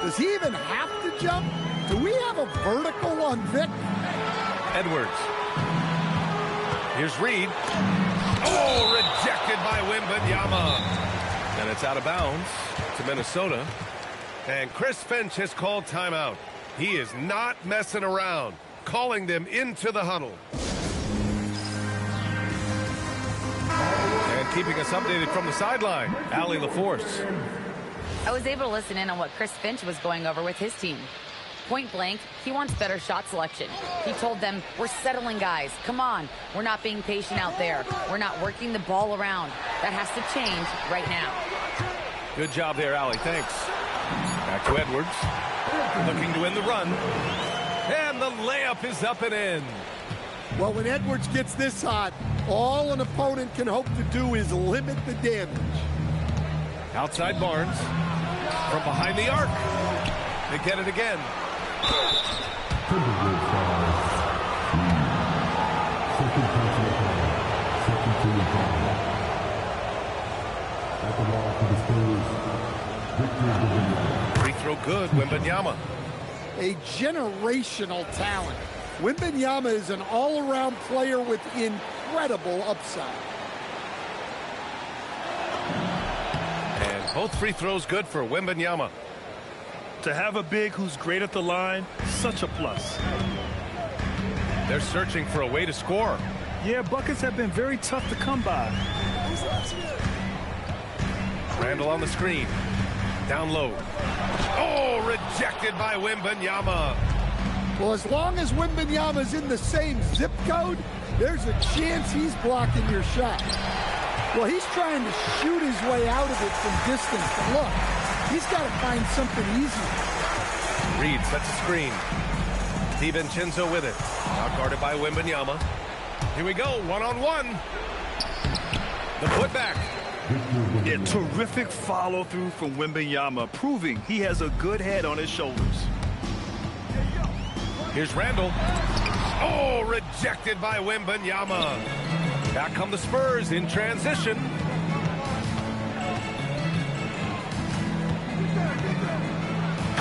Does he even have to jump? Do we have a vertical on Vic? Edwards. Here's Reed. Oh, rejected by Wembanyama. And it's out of bounds to Minnesota. And Chris Finch has called timeout. He is not messing around, calling them into the huddle. And keeping us updated from the sideline, Allie LaForce. I was able to listen in on what Chris Finch was going over with his team. Point blank, he wants better shot selection. He told them, we're settling guys. Come on. We're not being patient out there. We're not working the ball around. That has to change right now. Good job there, Allie. Thanks. Back to Edwards. Looking to win the run. And the layup is up and in. Well, when Edwards gets this hot, all an opponent can hope to do is limit the damage. Outside Barnes. From behind the arc. They get it again. Free throw good, Wembanyama. A generational talent. Wembanyama is an all-around player with incredible upside. And both free throws good for Wembanyama. To have a big who's great at the line, such a plus. They're searching for a way to score. Yeah, buckets have been very tough to come by. Randall on the screen. Down low. Oh, rejected by Wembanyama. Well, as long as Wembanyama's in the same zip code, there's a chance he's blocking your shot. Well, he's trying to shoot his way out of it from distance. But look, he's got to find something easy. Reed sets a screen. DiVincenzo with it. Now guarded by Wembanyama. Here we go, one-on-one. The putback. Yeah, terrific follow-through from Wembanyama, proving he has a good head on his shoulders. Here's Randall. Oh, rejected by Wembanyama. Back come the Spurs in transition.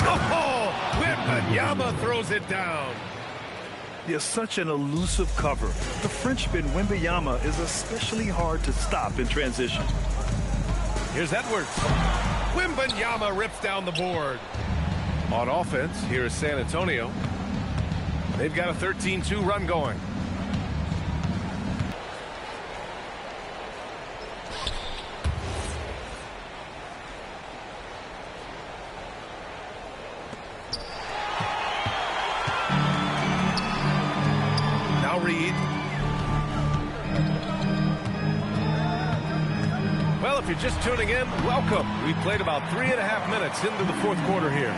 Oh, Wembanyama throws it down. He has such an elusive cover. The Frenchman Wembanyama is especially hard to stop in transition. Here's Edwards. Wembanyama rips down the board. On offense, here is San Antonio. They've got a 13-2 run going. Now Reed. Well, if you're just tuning in, welcome. We played about 3.5 minutes into the fourth quarter here.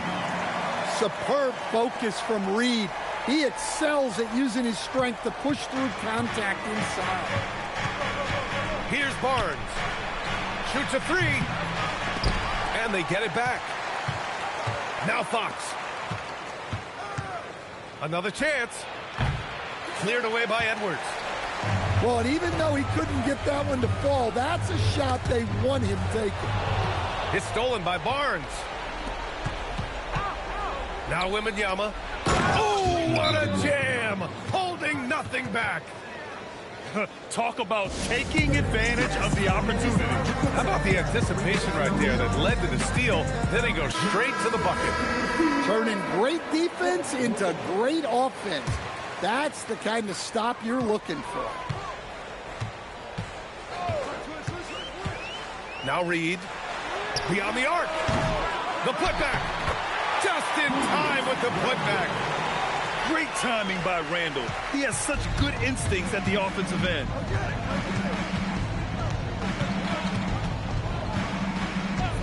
Superb focus from Reed. He excels at using his strength to push through contact inside. Here's Barnes. Shoots a three. And they get it back. Now Fox. Another chance. Cleared away by Edwards. Well, and even though he couldn't get that one to fall, that's a shot they want him taking. It's stolen by Barnes. Now Wembanyama. Oh, what a jam! Holding nothing back. Talk about taking advantage of the opportunity. How about the anticipation right there that led to the steal? Then he goes straight to the bucket. Turning great defense into great offense. That's the kind of stop you're looking for. Now Reed. Beyond the arc. The putback. Just in time with the putback. Great timing by Randall. He has such good instincts at the offensive end.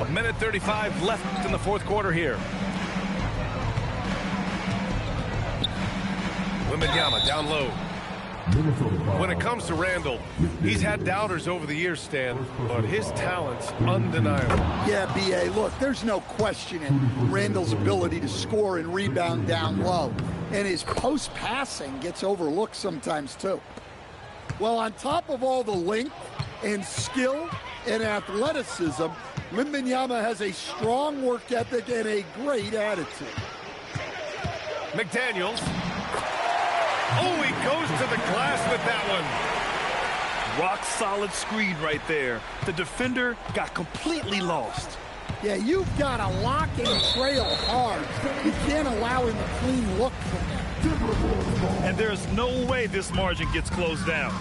A minute 35 left in the fourth quarter here. Wembanyama down low. When it comes to Randall, he's had doubters over the years, Stan, but his talent's undeniable. Yeah, B.A., look, there's no questioning Randall's ability to score and rebound down low. And his post passing gets overlooked sometimes, too. Well, on top of all the length and skill and athleticism, Wembanyama has a strong work ethic and a great attitude. McDaniels. Oh, he goes to the glass with that one. Rock solid screen right there. The defender got completely lost. Yeah, you've got to lock and trail hard. You can't allow him a clean look from that. And there's no way this margin gets closed down.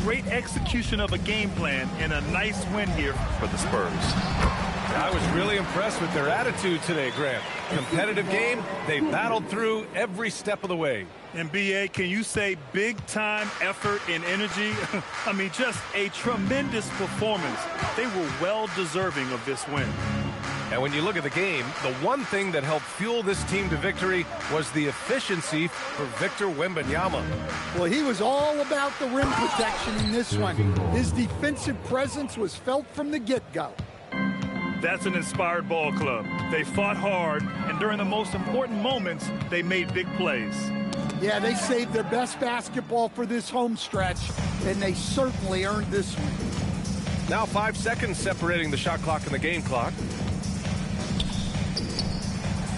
Great execution of a game plan and a nice win here for the Spurs. I was really impressed with their attitude today, Grant. Competitive game, they battled through every step of the way. And B.A., can you say big-time effort and energy? I mean, just a tremendous performance. They were well-deserving of this win. And when you look at the game, the one thing that helped fuel this team to victory was the efficiency for Victor Wembanyama. Well, he was all about the rim protection in this one. His defensive presence was felt from the get-go. That's an inspired ball club. They fought hard, and during the most important moments, they made big plays. Yeah, they saved their best basketball for this home stretch, and they certainly earned this one. Now 5 seconds separating the shot clock and the game clock.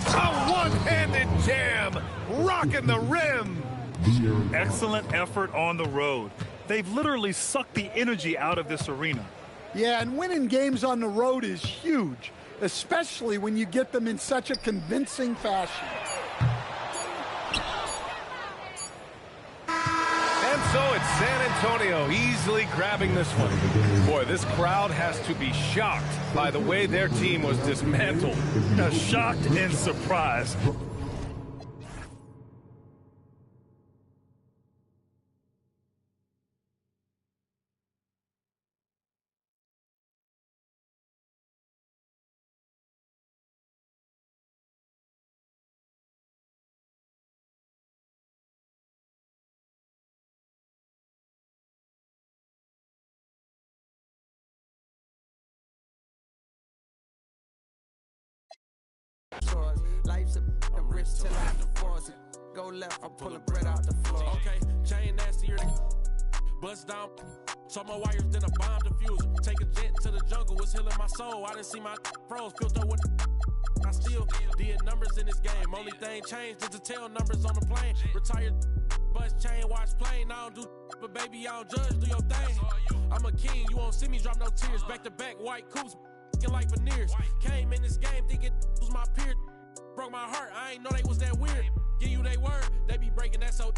A one-handed jam, rocking the rim. Excellent effort on the road. They've literally sucked the energy out of this arena. Yeah, and winning games on the road is huge, especially when you get them in such a convincing fashion. And so it's San Antonio easily grabbing this one. Boy, this crowd has to be shocked by the way their team was dismantled. Shocked and surprised. Life's a risk till I divorce it. Go left, I'm pulling bread out the floor. Okay, chain nastier than bust down. So my wires, then a bomb diffuser. Take a jet to the jungle, it's healing my soul. I didn't see my pros filter with. I still did numbers in this game. Only thing changed is the tail numbers on the plane. Retired, bust chain, watch plane. I don't do, but baby, I don't judge. Do your thing. I'm a king, you won't see me drop no tears. Back to back, white coops, like veneers. Came in this game thinking was my peer. Broke my heart, I ain't know they was that weird. Give you they word, they be breaking that, so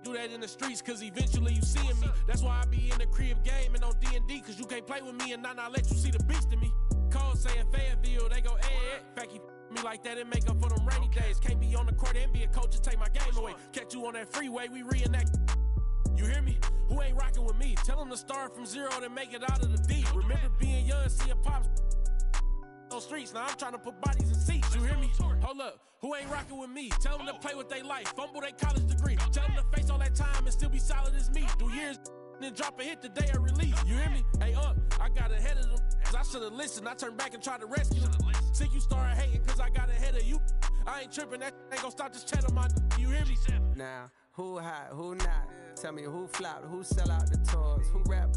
do that in the streets, cause eventually you seeing me. That's why I be in the crib game and on D&D, cause you can't play with me and not let you see the beast in me. Cole saying Fayetteville, they go, fact you me like that and make up for them rainy days. Can't be on the court and be a coach and take my game away. Catch you on that freeway, we reenact. You hear me? Who ain't rocking with me? Tell them to start from zero to make it out of the deep. Remember being young, seeing pops on streets, now I'm trying to put bodies in seats, you hear me? Hold up, who ain't rocking with me? Tell them to play with their life, fumble their college degree. Tell them to face all that time and still be solid as me. Do years, then drop a hit the day of release, you hear me? Hey, I got ahead of them, cause I should've listened. I turned back and tried to rescue them. Sick you started hating cause I got ahead of you. I ain't tripping, that ain't gon' stop this chat on my, you hear me? Now, who hot, who not? Tell me who flopped, who sell out the tours, who rap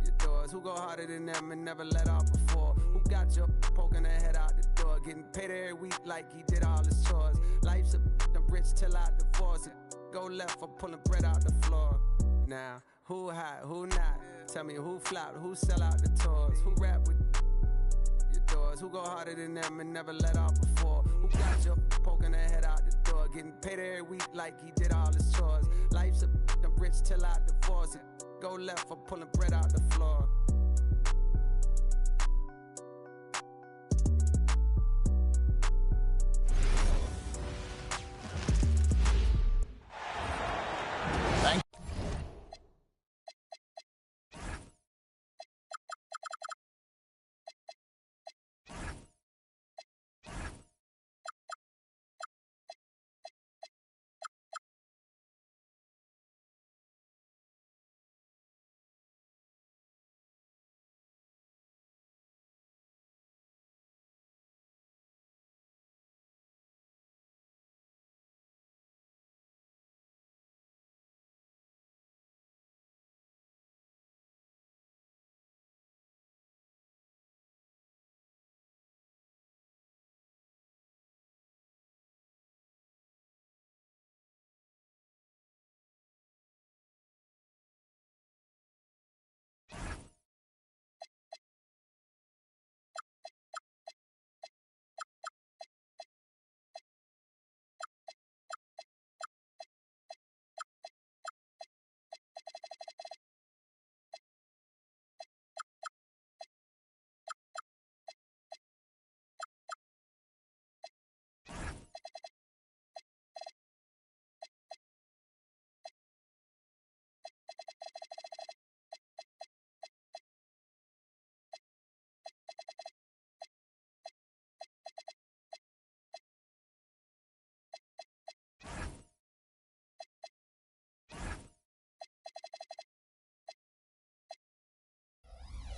your doors, who go harder than them and never let off before. Who got your poking their head out the door? Getting paid every week like he did all his chores. Life's I'm rich till I divorce it. Go left for pulling bread out the floor. Now, who hot, who not? Tell me who flopped, who sell out the tours? Who rap with your doors? Who go harder than them and never let off before? Who got your poking their head out the door? Getting paid every week like he did all his chores. Life's I'm rich till I divorce it. Go left for pulling bread out the floor.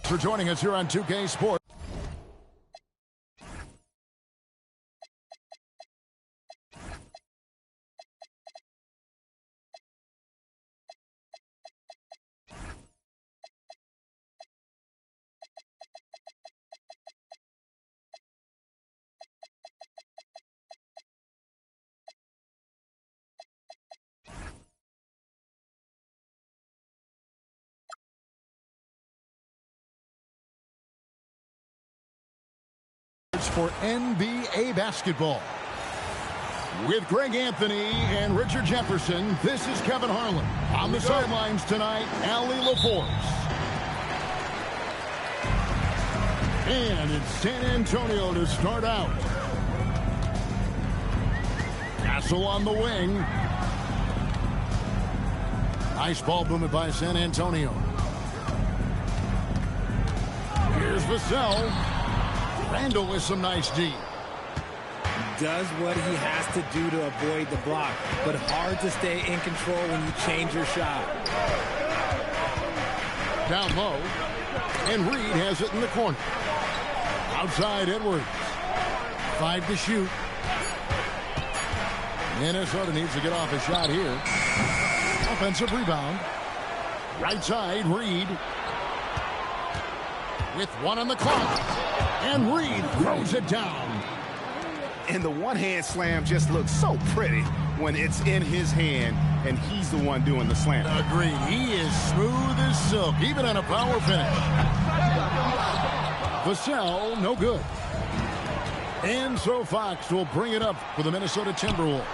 For joining us here on 2K Sports. For NBA basketball. With Greg Anthony and Richard Jefferson, this is Kevin Harlan. On the sidelines tonight, Allie LaForce. And it's San Antonio to start out. Castle on the wing. Nice ball movement by San Antonio. Here's Vassell. Randall with some nice D. Does what he has to do to avoid the block, but hard to stay in control when you change your shot. Down low, and Reed has it in the corner. Outside Edwards. 5 to shoot. Minnesota needs to get off a shot here. Offensive rebound. Right side, Reed. With 1 on the clock. And Reed throws it down. And the one-hand slam just looks so pretty when it's in his hand, and he's the one doing the slam. Agreed. He is smooth as silk, even on a power finish. Vassell, no good. And so Fox will bring it up for the Minnesota Timberwolves.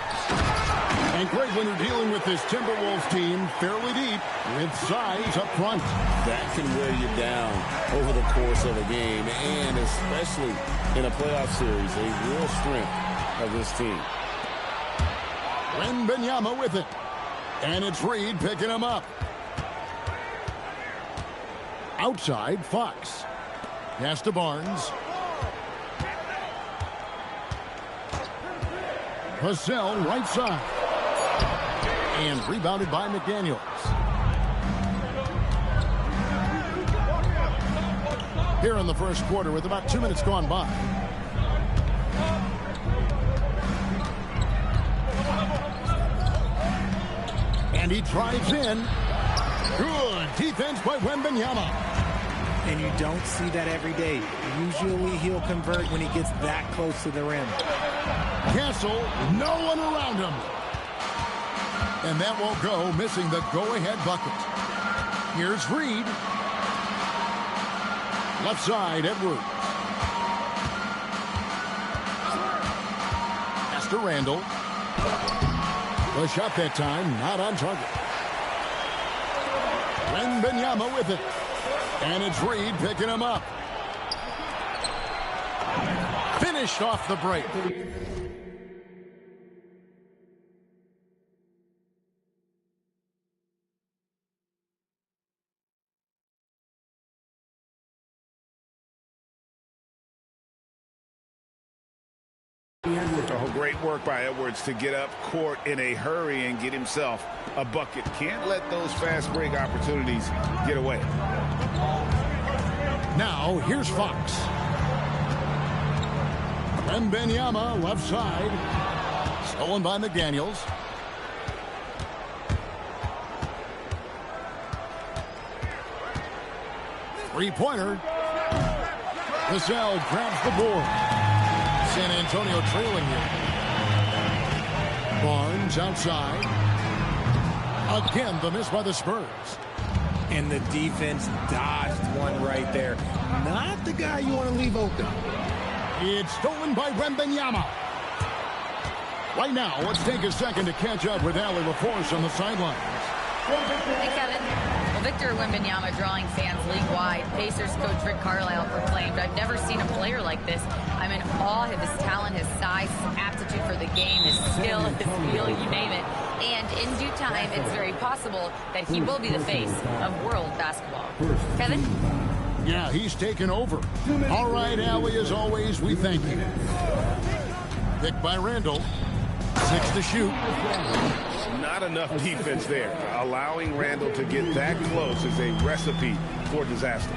And Greg, when you're dealing with this Timberwolves team fairly deep with size up front. That can wear you down over the course of a game, and especially in a playoff series, a real strength of this team. Wembanyama with it. And it's Reed picking him up. Outside, Fox. Pass to Barnes. Vassell, right side. And rebounded by McDaniels. Here in the first quarter with about 2 minutes gone by. And he drives in. Good defense by Wembanyama. And you don't see that every day. Usually he'll convert when he gets that close to the rim. Castle, no one around him. And that won't go, missing the go-ahead bucket. Here's Reed. Left side, Edwards. Pass to Randall. The shot that time, not on target. Wembanyama with it. And it's Reed picking him up. Finished off the break. Oh, great work by Edwards to get up court in a hurry and get himself a bucket. Can't let those fast break opportunities get away. Now, here's Fox. Wembanyama, left side. Stolen by McDaniels. Three-pointer. Vassell grabs the board. San Antonio trailing here. Barnes outside. Again, the miss by the Spurs. And the defense dodged one right there. Not the guy you want to leave open. It's stolen by Wembanyama. Right now, let's take a second to catch up with Allie LaForce on the sidelines. Hey, Kevin. Well, Victor Wembanyama drawing fans league-wide. Pacers coach Rick Carlisle proclaimed, "I've never seen a player like this. I'm in awe of his talent, his size, his aptitude for the game, his skill, his feel, you name it. And in due time, it's very possible that he will be the face of world basketball." Kevin? Yeah, he's taken over. All right, Allie, as always, we thank you. Picked by Randall. 6 to shoot. Not enough defense there. Allowing Randall to get that close is a recipe for disaster.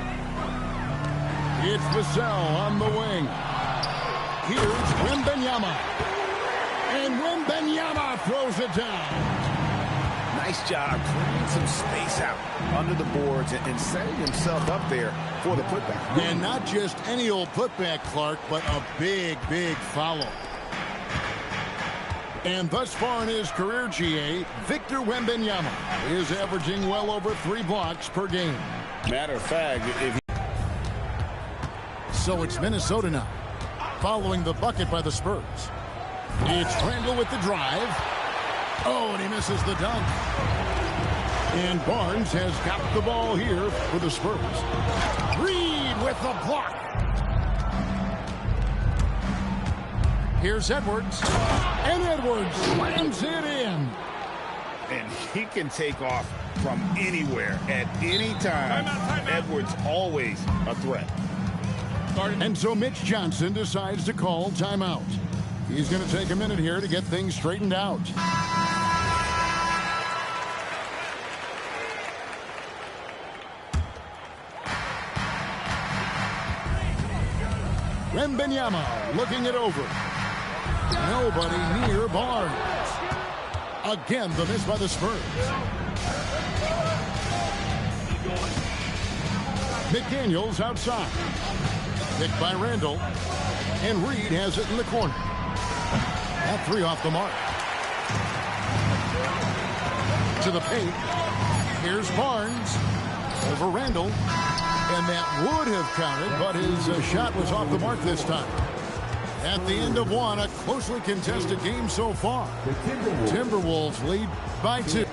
It's Vassell on the wing. Here's Wembanyama. And Wembanyama throws it down. Nice job clearing some space out under the boards and setting himself up there for the putback. And not just any old putback, Clark, but a big, big follow. And thus far in his career, GA, Victor Wembanyama is averaging well over 3 blocks per game. Matter of fact, if so it's Minnesota now, following the bucket by the Spurs. It's Randall with the drive. Oh, and he misses the dunk. And Barnes has got the ball here for the Spurs. Reed with the block. Here's Edwards. And Edwards slams it in. And he can take off from anywhere at any time. Edwards always a threat. And so Mitch Johnson decides to call timeout. He's going to take a minute here to get things straightened out. Wembanyama looking it over. Nobody near Barnes. Again, the miss by the Spurs. McDaniels outside. Picked by Randall. And Reed has it in the corner. That 3 off the mark. To the paint. Here's Barnes. Over Randall. And that would have counted, but his shot was off the mark this time. At the end of one, a closely contested game so far. Timberwolves lead by 2.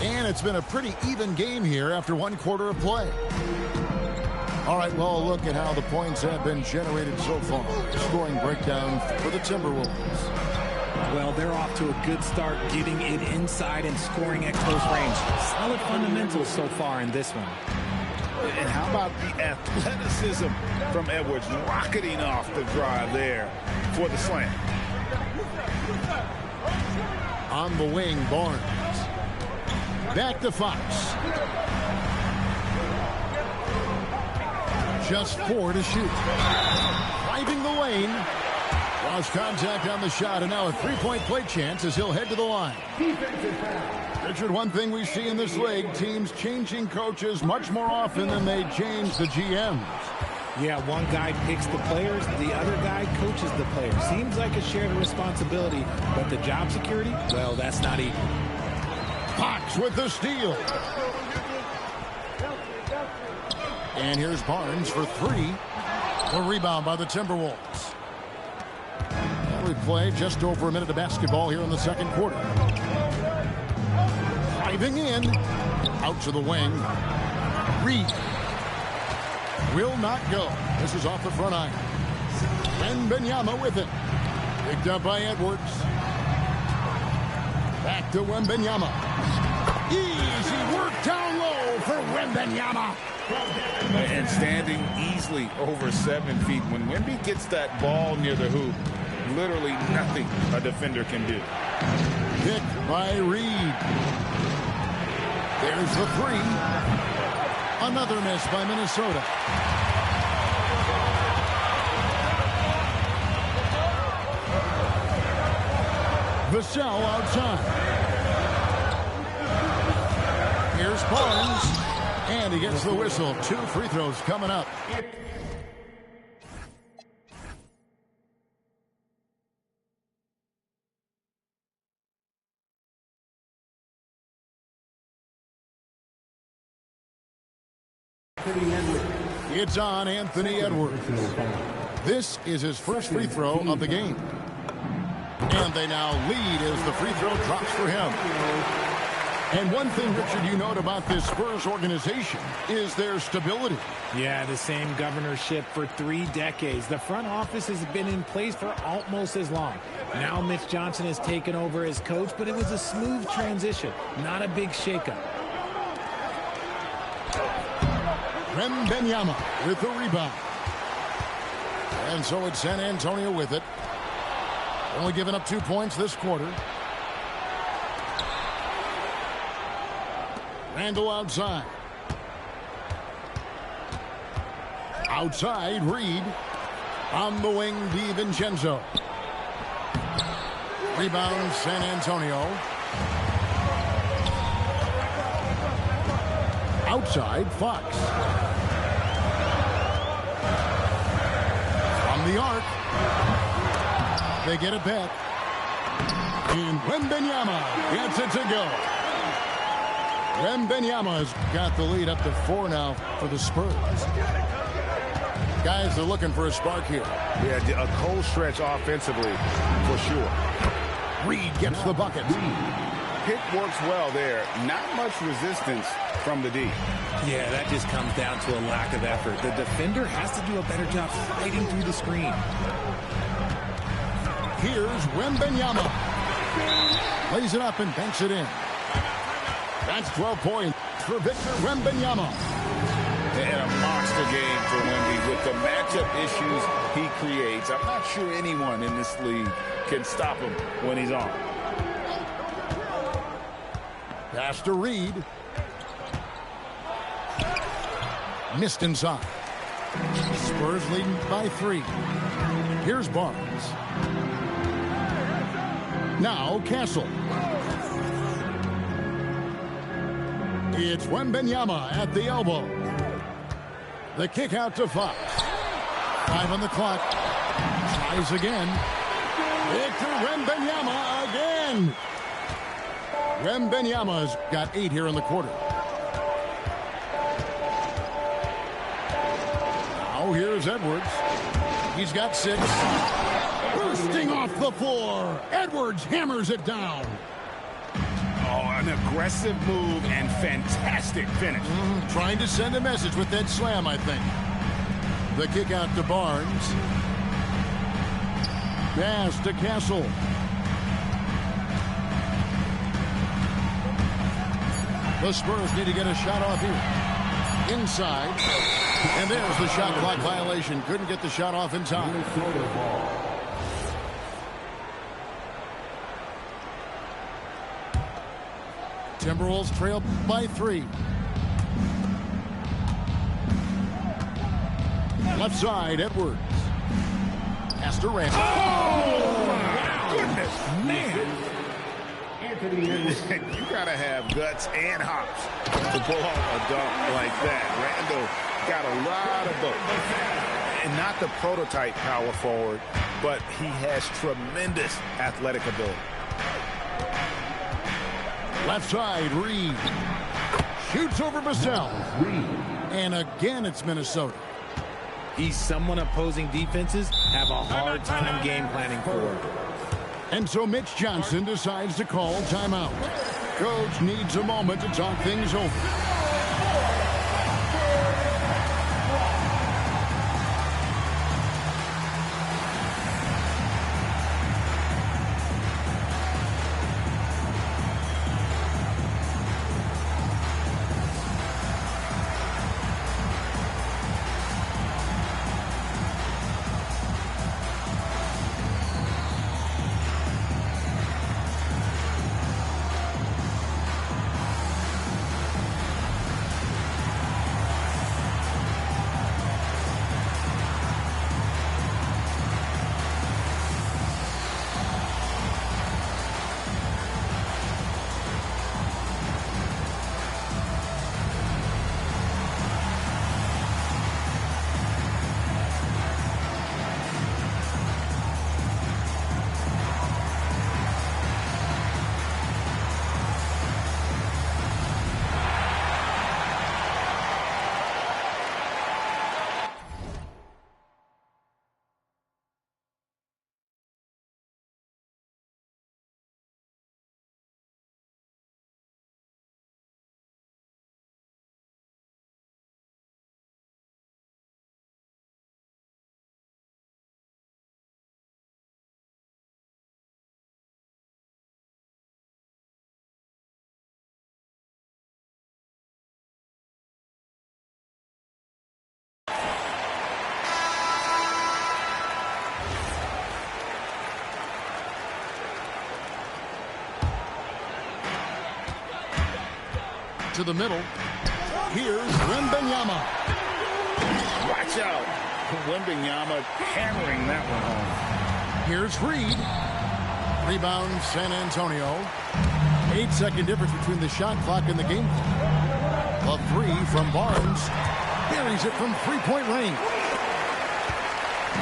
And it's been a pretty even game here after 1 quarter of play. All right, well, look at how the points have been generated so far. Scoring breakdown for the Timberwolves. Well, they're off to a good start getting it inside and scoring at close range. Solid fundamentals so far in this one. And how about the athleticism from Edwards rocketing off the drive there for the slam. On the wing, Barnes. Back to Fox. Just 4 to shoot. Driving the lane. Lost contact on the shot, and now a three-point play chance as he'll head to the line. Richard, one thing we see in this league, teams changing coaches much more often than they change the GMs. Yeah, one guy picks the players, the other guy coaches the players. Seems like a shared responsibility, but the job security, well, that's not equal. Fox with the steal. And here's Barnes for 3. The rebound by the Timberwolves. We play just over a minute of basketball here in the second quarter. Driving in. Out to the wing. Reed. Will not go. This is off the front iron. Wembanyama with it. Picked up by Edwards. Back to Wembanyama. Easy work down low for Wembanyama. And standing easily over 7 feet. When Wemby gets that ball near the hoop, literally nothing a defender can do. Picked by Reed. There's the 3. Another miss by Minnesota. Vassell outside. Here's Barnes. And he gets the whistle. 2 free throws coming up. It's on Anthony Edwards. This is his first free throw of the game. And they now lead as the free throw drops for him. And one thing, Richard, you note about this Spurs organization is their stability. Yeah, the same governorship for 3 decades. The front office has been in place for almost as long. Now Mitch Johnson has taken over as coach, but it was a smooth transition, not a big shakeup. Wembanyama with the rebound. And so it's San Antonio with it. Only giving up 2 points this quarter. Randall outside. Outside, Reed. On the wing, DiVincenzo. Rebound, San Antonio. Outside, Fox. From the arc. They get it back. And Wembanyama gets it to go. Wembanyama's got the lead up to 4 now for the Spurs. Guys are looking for a spark here. Yeah, a cold stretch offensively for sure. Reed gets the bucket. Pick works well there. Not much resistance from the D. Yeah, that just comes down to a lack of effort. The defender has to do a better job fighting through the screen. Here's Wembanyama. Lays it up and banks it in. That's 12 points for Victor Wembanyama. And a monster game for Wemby with the matchup issues he creates. I'm not sure anyone in this league can stop him when he's on. Pass to Reed. Missed inside. Spurs leading by 3. Here's Barnes. Now Castle. It's Wembanyama at the elbow. The kick out to Fox. 5 on the clock. Tries again. Victor Wembanyama again. Wembanyama's got 8 here in the quarter. Now here's Edwards. He's got 6. Bursting off the floor. Edwards hammers it down. Oh, an aggressive move and fantastic finish. Trying to send a message with that slam, I think. The kick out to Barnes. Pass to Castle. The Spurs need to get a shot off here. Inside. And there's the shot clock violation. Couldn't get the shot off in time. Timberwolves trail by 3. Left side, Edwards. Pass to Randall. Oh, my goodness, man. You got to have guts and hops to pull off a dunk like that. Randall got a lot of both. And not the prototype power forward, but he has tremendous athletic ability. Left side, Reed. Shoots over Vassell. And again, it's Minnesota. He's someone opposing defenses have a hard time game planning for. And so Mitch Johnson decides to call timeout. Coach needs a moment to talk things over. To the middle. Here's Wembanyama. Watch out. Wembanyama hammering that one home. Here's Reed. Rebound, San Antonio. 8-second difference between the shot clock and the game clock. A three from Barnes. Buries it from three-point range.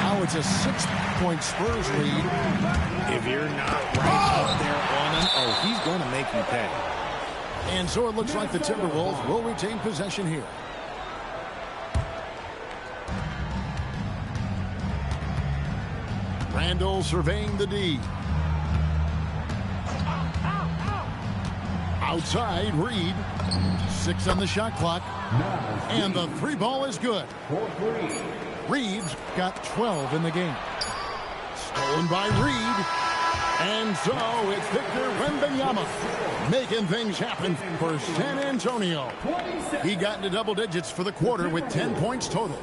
Now it's a 6-point Spurs lead. If you're not right up there on him, he's going to make you pay. And so it looks like the Timberwolves will retain possession here. Randall surveying the D. Outside, Reed. 6 on the shot clock. And the three ball is good. Reed's got 12 in the game. Stolen by Reed. And so it's Victor Wembanyama making things happen for San Antonio. He got into double digits for the quarter with 10 points total.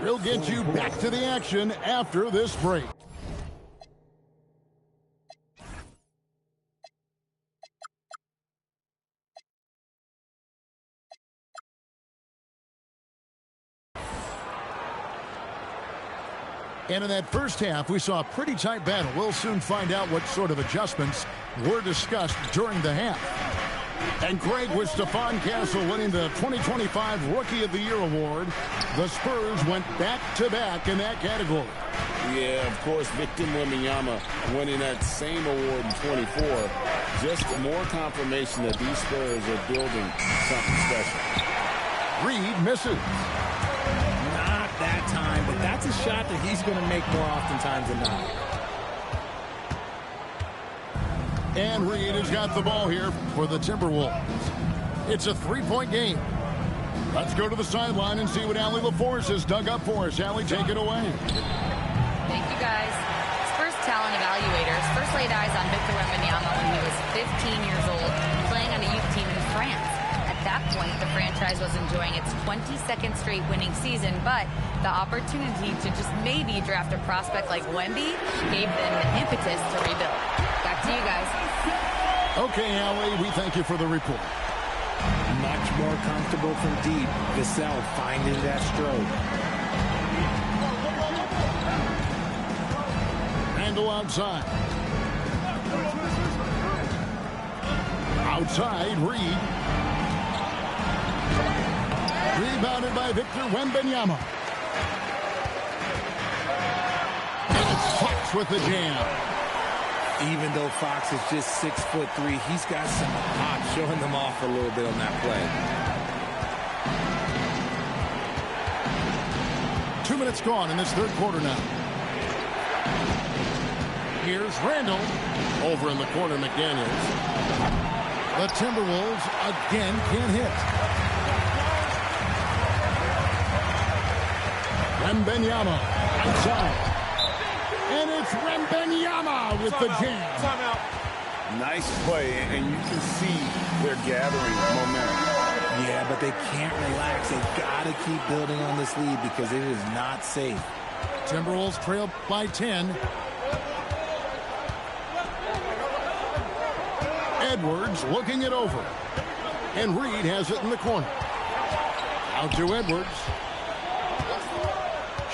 We'll get you back to the action after this break. And in that first half, we saw a pretty tight battle. We'll soon find out what sort of adjustments were discussed during the half. And Greg, with Stephon Castle winning the 2025 Rookie of the Year award, the Spurs went back-to-back in that category. Yeah, of course, Victor Wembanyama winning that same award in 24. Just more confirmation that these Spurs are building something special. Reed misses. That time, but that's a shot that he's going to make more oftentimes than not. And Reed has got the ball here for the Timberwolves. It's a three-point game. Let's go to the sideline and see what Allie LaForce has dug up for us. Allie, take it away. Thank you, guys. Spurs talent evaluators first laid eyes on Victor Wembanyama when he was 15 years old, playing on a youth team in France. At that point, the franchise was enjoying its 22nd straight winning season, but the opportunity to just maybe draft a prospect like Wemby gave them the impetus to rebuild. Back to you guys. Okay, Allie, we thank you for the report. Much more comfortable from deep. Vassell finding that stroke. Randle outside. Outside, Reed. Rebounded by Victor Wembanyama. And it's Fox with the jam. Even though Fox is just 6'3", he's got some pop, showing them off a little bit on that play. 2 minutes gone in this third quarter now. Here's Randle. Over in the corner, McDaniels. The Timberwolves again can't hit. Wembanyama outside. And it's Wembanyama with the jam. Nice play, and you can see they're gathering momentum. Yeah, but they can't relax. They've got to keep building on this lead because it is not safe. Timberwolves trail by 10. Edwards looking it over. And Reed has it in the corner. Out to Edwards.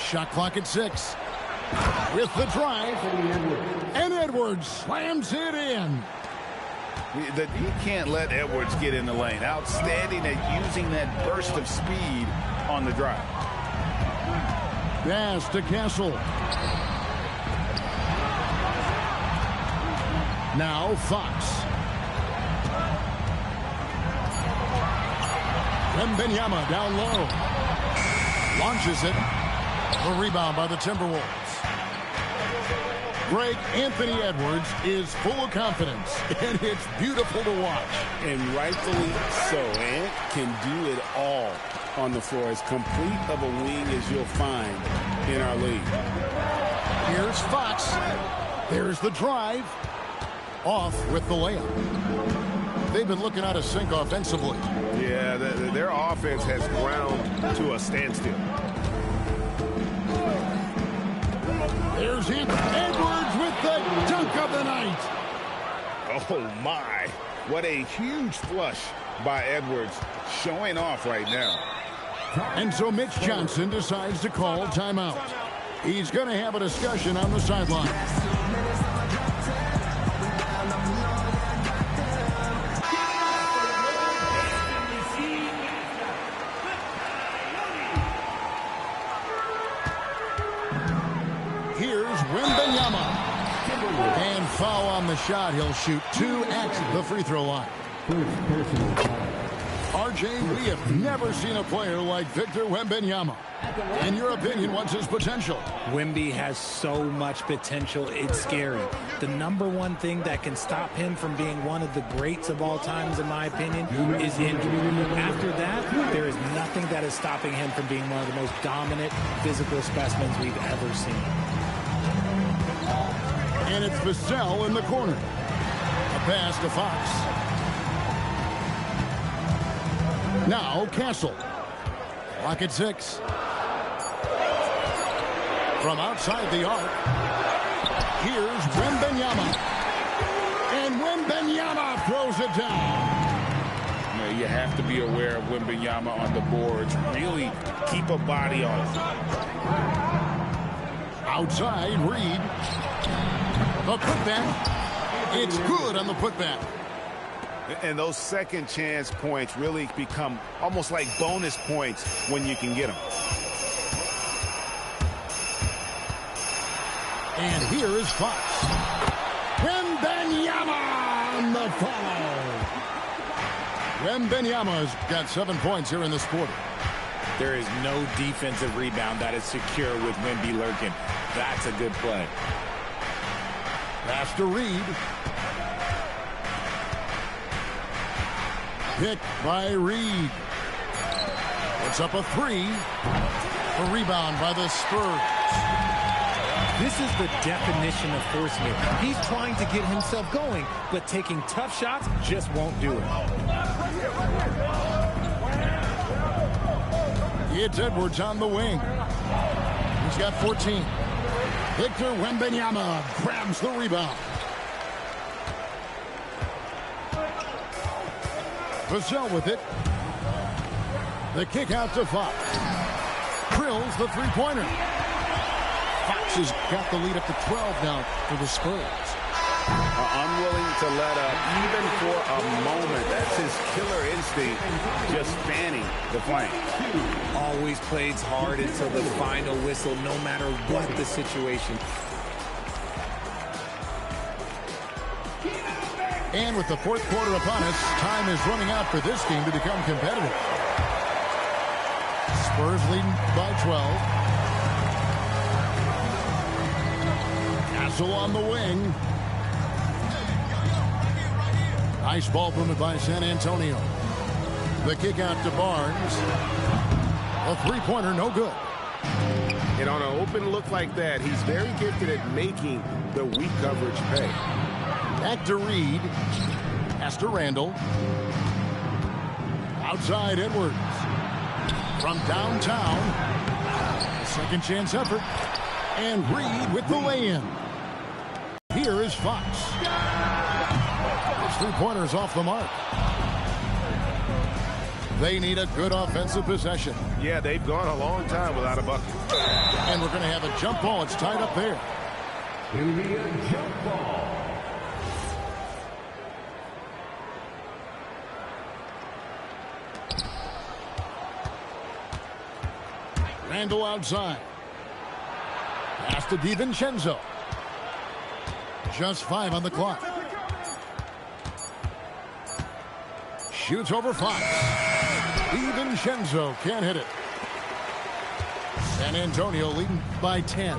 Shot clock at 6. With the drive. And Edwards slams it in. You can't let Edwards get in the lane. Outstanding at using that burst of speed on the drive. Pass to Castle. Now Fox. Wembanyama down low. Launches it. A rebound by the Timberwolves. Greg, Anthony Edwards is full of confidence, and it's beautiful to watch. And rightfully so. Ant can do it all on the floor. As complete of a wing as you'll find in our league. Here's Fox. There's the drive. Off with the layup. They've been looking out of sync offensively. Yeah, their offense has ground to a standstill. There's Edwards with the dunk of the night. Oh, my. What a huge flush by Edwards, showing off right now. And so Mitch Johnson decides to call timeout. He's going to have a discussion on the sideline. Here's Wembanyama. And foul on the shot. He'll shoot 2 at the free throw line. RJ, we have never seen a player like Victor Wembanyama. In your opinion, what's his potential? Wemby has so much potential, it's scary. The number one thing that can stop him from being one of the greats of all times, in my opinion, is injury. After that, there is nothing that is stopping him from being one of the most dominant physical specimens we've ever seen. And it's Vassell in the corner. A pass to Fox. Now Castle. Clock at 6. From outside the arc. Here's Wembanyama. And Wembanyama throws it down. You have to be aware of Wembanyama on the boards. Really keep a body on it. Outside, Reed. The putback. It's good on the putback. And those second chance points really become almost like bonus points when you can get them. And here is Fox. Wembanyama on the foul. Wembanyama's got 7 points here in this quarter. There is no defensive rebound that is secure with Wemby lurking. That's a good play. Pass to Reed. Picked by Reed. It's up a 3. A rebound by the Spurs. This is the definition of forcing it. He's trying to get himself going, but taking tough shots just won't do it. It's Edwards on the wing. He's got 14. Victor Wembanyama grabs the rebound. Vassell with it. The kick out to Fox. Drills the three-pointer. Fox has got the lead up to 12 now for the Spurs. Unwilling to let up even for a moment. That's his killer instinct, just fanning the flank. Always plays hard until the final whistle, no matter what the situation. And with the fourth quarter upon us, time is running out for this game to become competitive. Spurs leading by 12. Castle on the wing. Nice ball movement by San Antonio. The kick out to Barnes. A three-pointer, no good. And on an open look like that, he's very gifted at making the weak coverage pay. Back to Reed. Pass to Randall. Outside Edwards. From downtown. Second chance effort. And Reed with the lay-in. Here is Fox. His three-pointer's off the mark. They need a good offensive possession. Yeah, they've gone a long time without a bucket. And we're going to have a jump ball. It's tied up there. It'll be a jump ball. Randall outside. Pass to DiVincenzo. Just 5 on the clock. Shoots over Fox. DiVincenzo can't hit it. San Antonio leading by 10.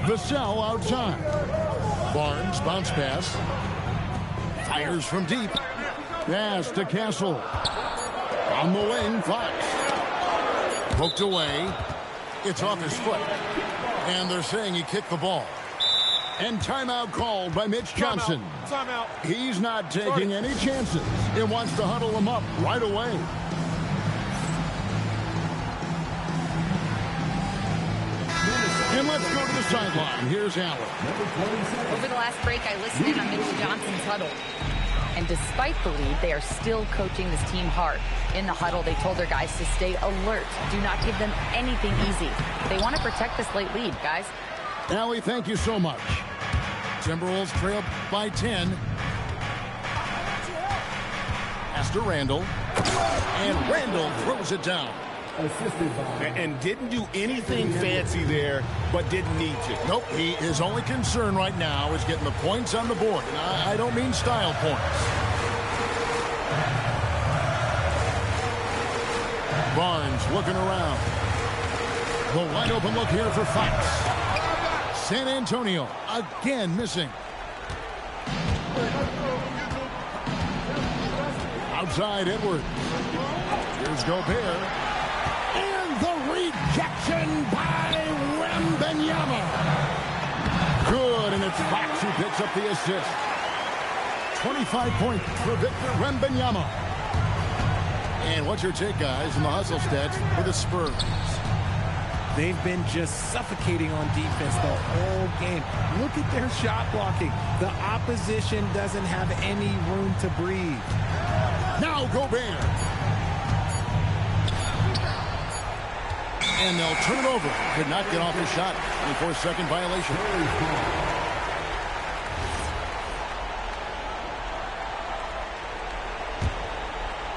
Vassell outside. Barnes bounce pass. Fires from deep. Pass to Castle. On the wing, Fox. Poked away. It's off his foot. And they're saying he kicked the ball. And timeout called by Mitch Johnson. Timeout. He's not taking any chances. He wants to huddle him up right away. And let's go to the sideline. Here's Allen. Over the last break, I listened in on Mitch Johnson's huddle. And despite the lead, they are still coaching this team hard. In the huddle, they told their guys to stay alert. Do not give them anything easy. They want to protect this late lead, guys. Allie, thank you so much. Timberwolves trail by 10. Pass to Randall. And Randall throws it down. And didn't do anything fancy there, but didn't need to. Nope, his only concern right now is getting the points on the board. And I don't mean style points. Barnes looking around. The wide open look here for Fox. San Antonio again missing. Outside Edwards. Here's Gobert. And the rejection by Wembanyama. Good, and it's Fox who picks up the assist. 25 points for Victor Wembanyama. And what's your take, guys, in the hustle stats for the Spurs? They've been just suffocating on defense the whole game. Look at their shot blocking. The opposition doesn't have any room to breathe. Now Gobert. And they'll turn it over. Could not get off his shot. 24-second violation.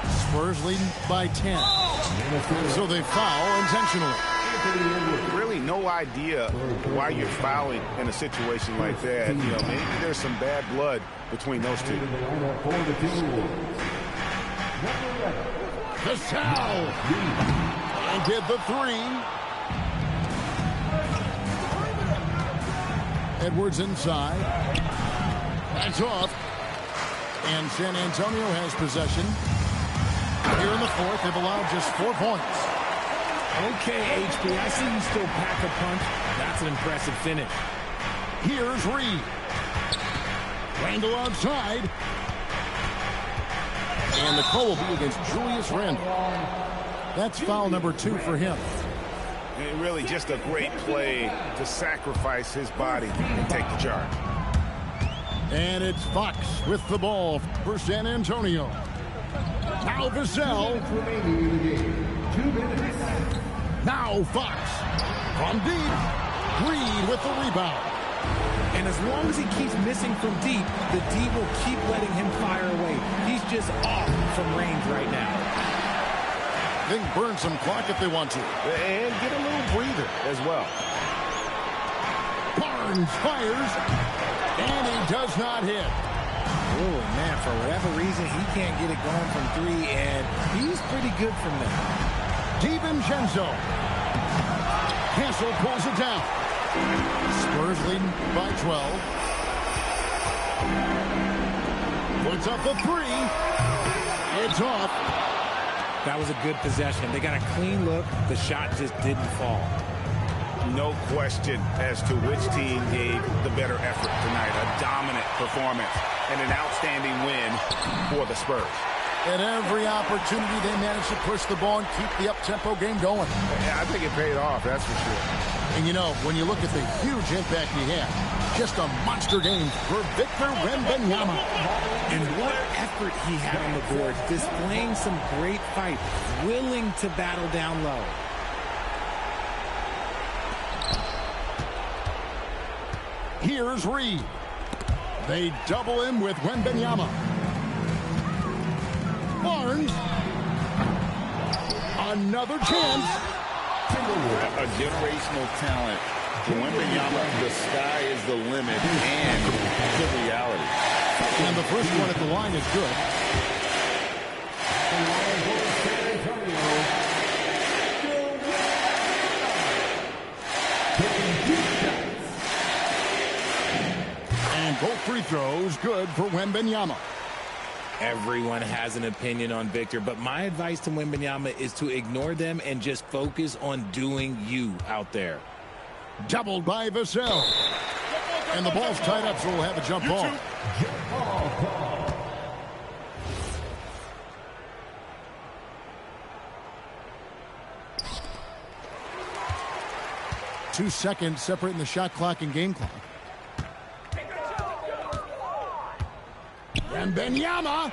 Spurs leading by 10. So they foul intentionally. Really no idea why you're fouling in a situation like that. You know, maybe there's some bad blood between those two. Vassell. And did the three. Edwards inside. That's off. And San Antonio has possession. Here in the fourth, they've allowed just 4 points. Okay, HB, I see you still pack a punch. That's an impressive finish. Here's Reed. Randall outside. And the call will be against Julius Randle. That's foul number 2 for him. And really just a great play to sacrifice his body and take the charge. And it's Fox with the ball for San Antonio. Now Vassell. Now Fox. From deep. Reed with the rebound. And as long as he keeps missing from deep, the D will keep letting him fire away. He's just off from range right now. They can burn some clock if they want to. And get a little breather as well. Barnes fires. And he does not hit. Oh, man, for whatever reason, he can't get it going from three, and he's pretty good from there. DiVincenzo. Hansel pulls it down. Spurs leading by 12. Puts up the three. It's off. That was a good possession. They got a clean look. The shot just didn't fall. No question as to which team gave the better effort tonight. A dominant performance and an outstanding win for the Spurs. At every opportunity, they managed to push the ball and keep the up-tempo game going. Yeah, I think it paid off, that's for sure. And, you know, when you look at the huge impact he had, just a monster game for Victor Wembanyama. And what effort he had on the board, displaying some great fight, willing to battle down low. Here's Reed. They double him with Wembanyama. Barnes. Another chance. A generational talent. Wembanyama, the sky is the limit and the reality. And the first one at the line is good. And both free throws good for Wembanyama. Everyone has an opinion on Victor, but my advice to Wembanyama is to ignore them and just focus on doing you out there. Doubled by Vassell. And the ball's tied up, so we'll have a jump ball. 2 seconds separating the shot clock and game clock. And Wembanyama,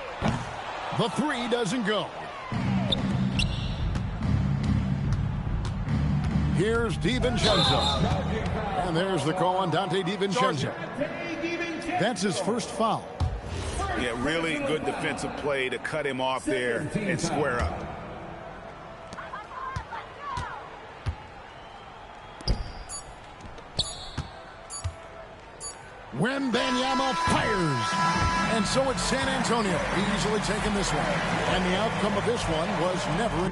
the three doesn't go. Here's DiVincenzo. And there's the call on Dante DiVincenzo. That's his first foul. Yeah, really good defensive play to cut him off there and square up. Wembanyama fires. And so it's San Antonio easily taking this one. And the outcome of this one was never...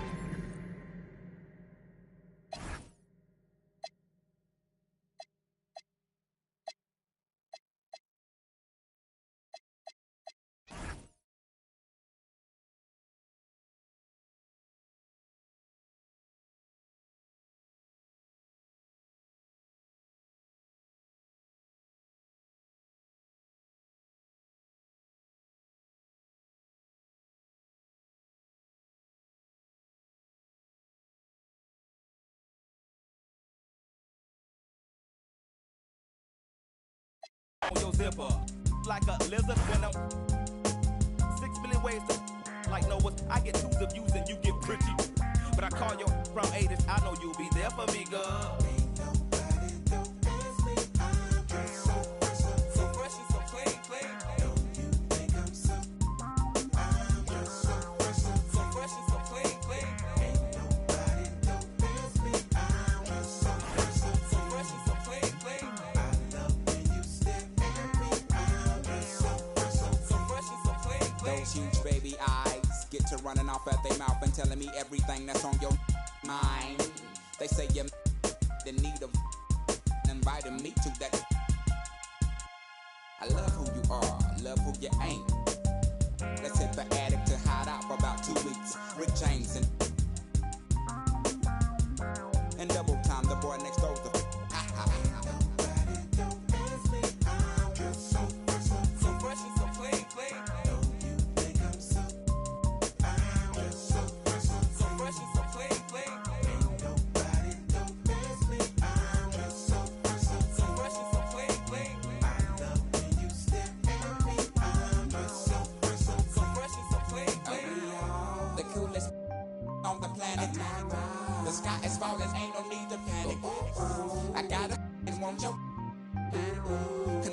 On your zipper, like a lizard venom. 6 million ways to like Noah. I get twos of views and you get pretty. But I call you from 80s. I know you'll be there for me, girl. Ain't nobody don't ask me. I'm just so fresh and so clean, clean. Don't you think I'm so? I'm just so fresh and so clean, clean. Ain't nobody don't ask me. I'm just so fresh and so clean, clean. Those huge baby eyes get to running off at their mouth and telling me everything that's on your mind. They say you're in need of inviting me to that. I love who you are, love who you ain't. Let's hit the attic to hide out for about 2 weeks. Rick James and double time, the boy next door.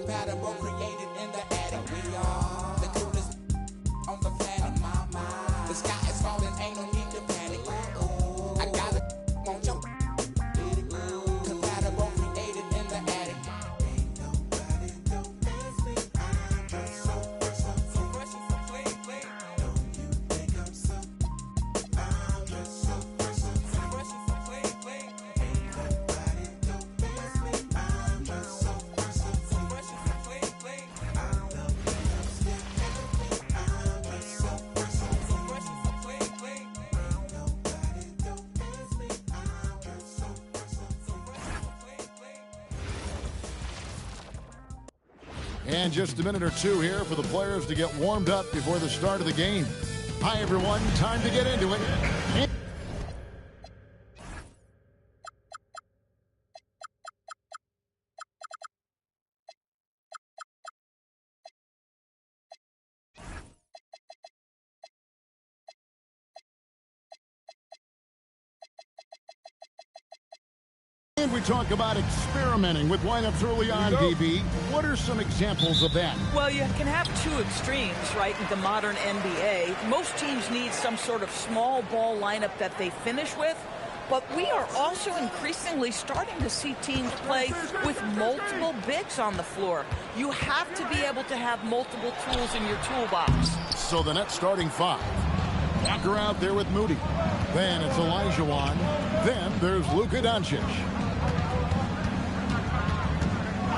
compatible, created in the attic. We are the coolest on the planet. The sky is falling, ain't no need to panic. I got it, won't you? Compatible, created in the attic. And just a minute or two here for the players to get warmed up before the start of the game. Hi, everyone. Time to get into it. And we talk about experimenting with lineups early on, DB. What are some examples of that? Well, you can have two extremes, right, in the modern NBA. Most teams need some sort of small ball lineup that they finish with, but we are also increasingly starting to see teams play with multiple bigs on the floor. You have to be able to have multiple tools in your toolbox. So the Nets starting five. Walker out there with Moody. Then it's Olajuwon. Then there's Luka Doncic.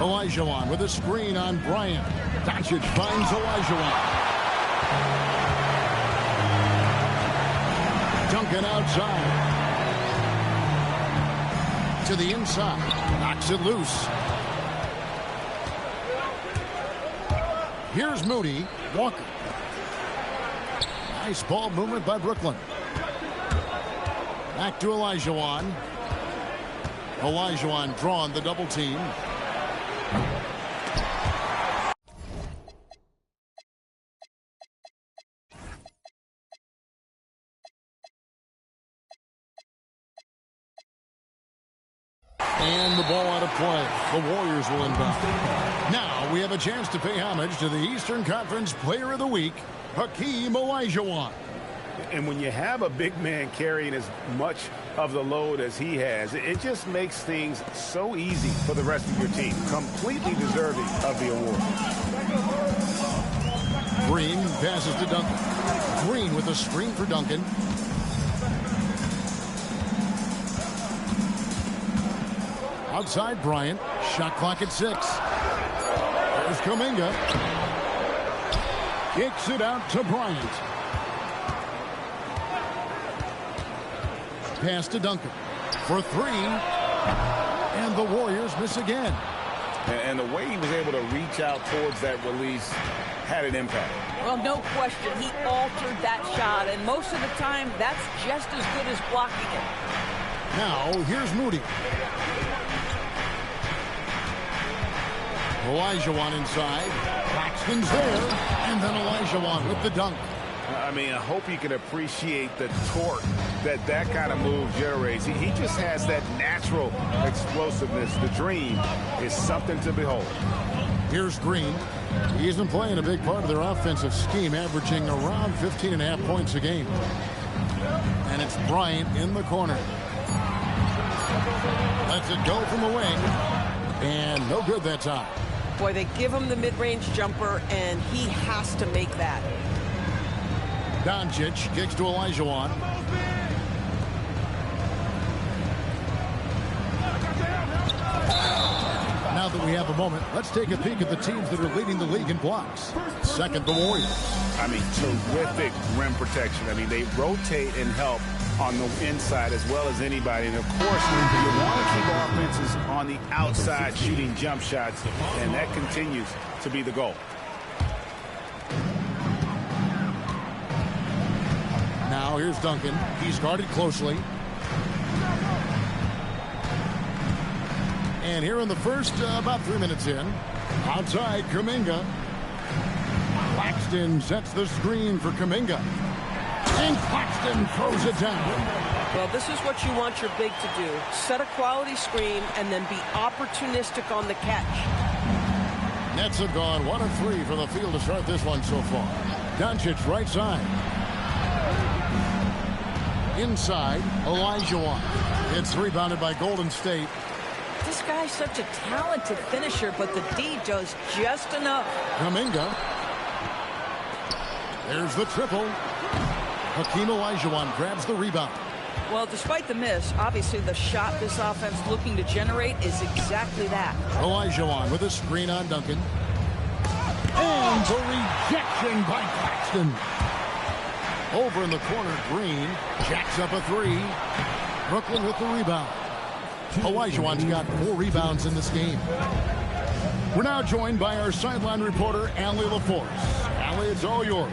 Olajuwon with a screen on Bryant. Doncic finds Olajuwon. Duncan outside. To the inside. Knocks it loose. Here's Moody. Walker. Nice ball movement by Brooklyn. Back to Olajuwon. Olajuwon drawn the double team. And the ball out of play. The Warriors will inbound. Now we have a chance to pay homage to the Eastern Conference Player of the Week, Hakeem Olajuwon. And when you have a big man carrying as much of the load as he has, it just makes things so easy for the rest of your team. Completely deserving of the award. Green passes to Duncan. Green with a screen for Duncan. Outside Bryant. Shot clock at 6. There's Kuminga. Kicks it out to Bryant. Pass to Duncan for 3. And the Warriors miss again. And the way he was able to reach out towards that release had an impact. Well, no question. He altered that shot, and most of the time, that's just as good as blocking it. Now, here's Moody. Olajuwon inside. Paxton's there. And then Olajuwon with the dunk. I mean, I hope you can appreciate the torque that kind of move generates. He just has that natural explosiveness. The dream is something to behold. Here's Green. He's been playing a big part of their offensive scheme, averaging around 15.5 points a game. And it's Bryant in the corner. Lets it go from the wing. And no good that time. Boy, they give him the mid-range jumper, and he has to make that. Doncic kicks to Olajuwon. Now that we have a moment, let's take a peek at the teams that are leading the league in blocks. Second, the Warriors. I mean, terrific rim protection. I mean, they rotate and help on the inside as well as anybody. And, of course, you want to keep offenses on the outside shooting jump shots, and that continues to be the goal. Now here's Duncan. He's guarded closely. And here in the first, about 3 minutes in, outside Kuminga. Claxton sets the screen for Kuminga. And Claxton throws it down. Well, this is what you want your big to do. Set a quality screen and then be opportunistic on the catch. Nets have gone 1 of 3 from the field to start this one so far. Doncic right side. Inside, Olajuwon. It's rebounded by Golden State. This guy's such a talented finisher, but the D does just enough. Kuminga. There's the triple. Hakeem Olajuwon grabs the rebound. Well, despite the miss, obviously the shot this offense looking to generate is exactly that. Olajuwon with a screen on Duncan. And the rejection by Claxton. Over in the corner, Green jacks up a 3. Brooklyn with the rebound. Olajuwon's got 4 rebounds in this game. We're now joined by our sideline reporter, Allie LaForce. Allie, it's all yours.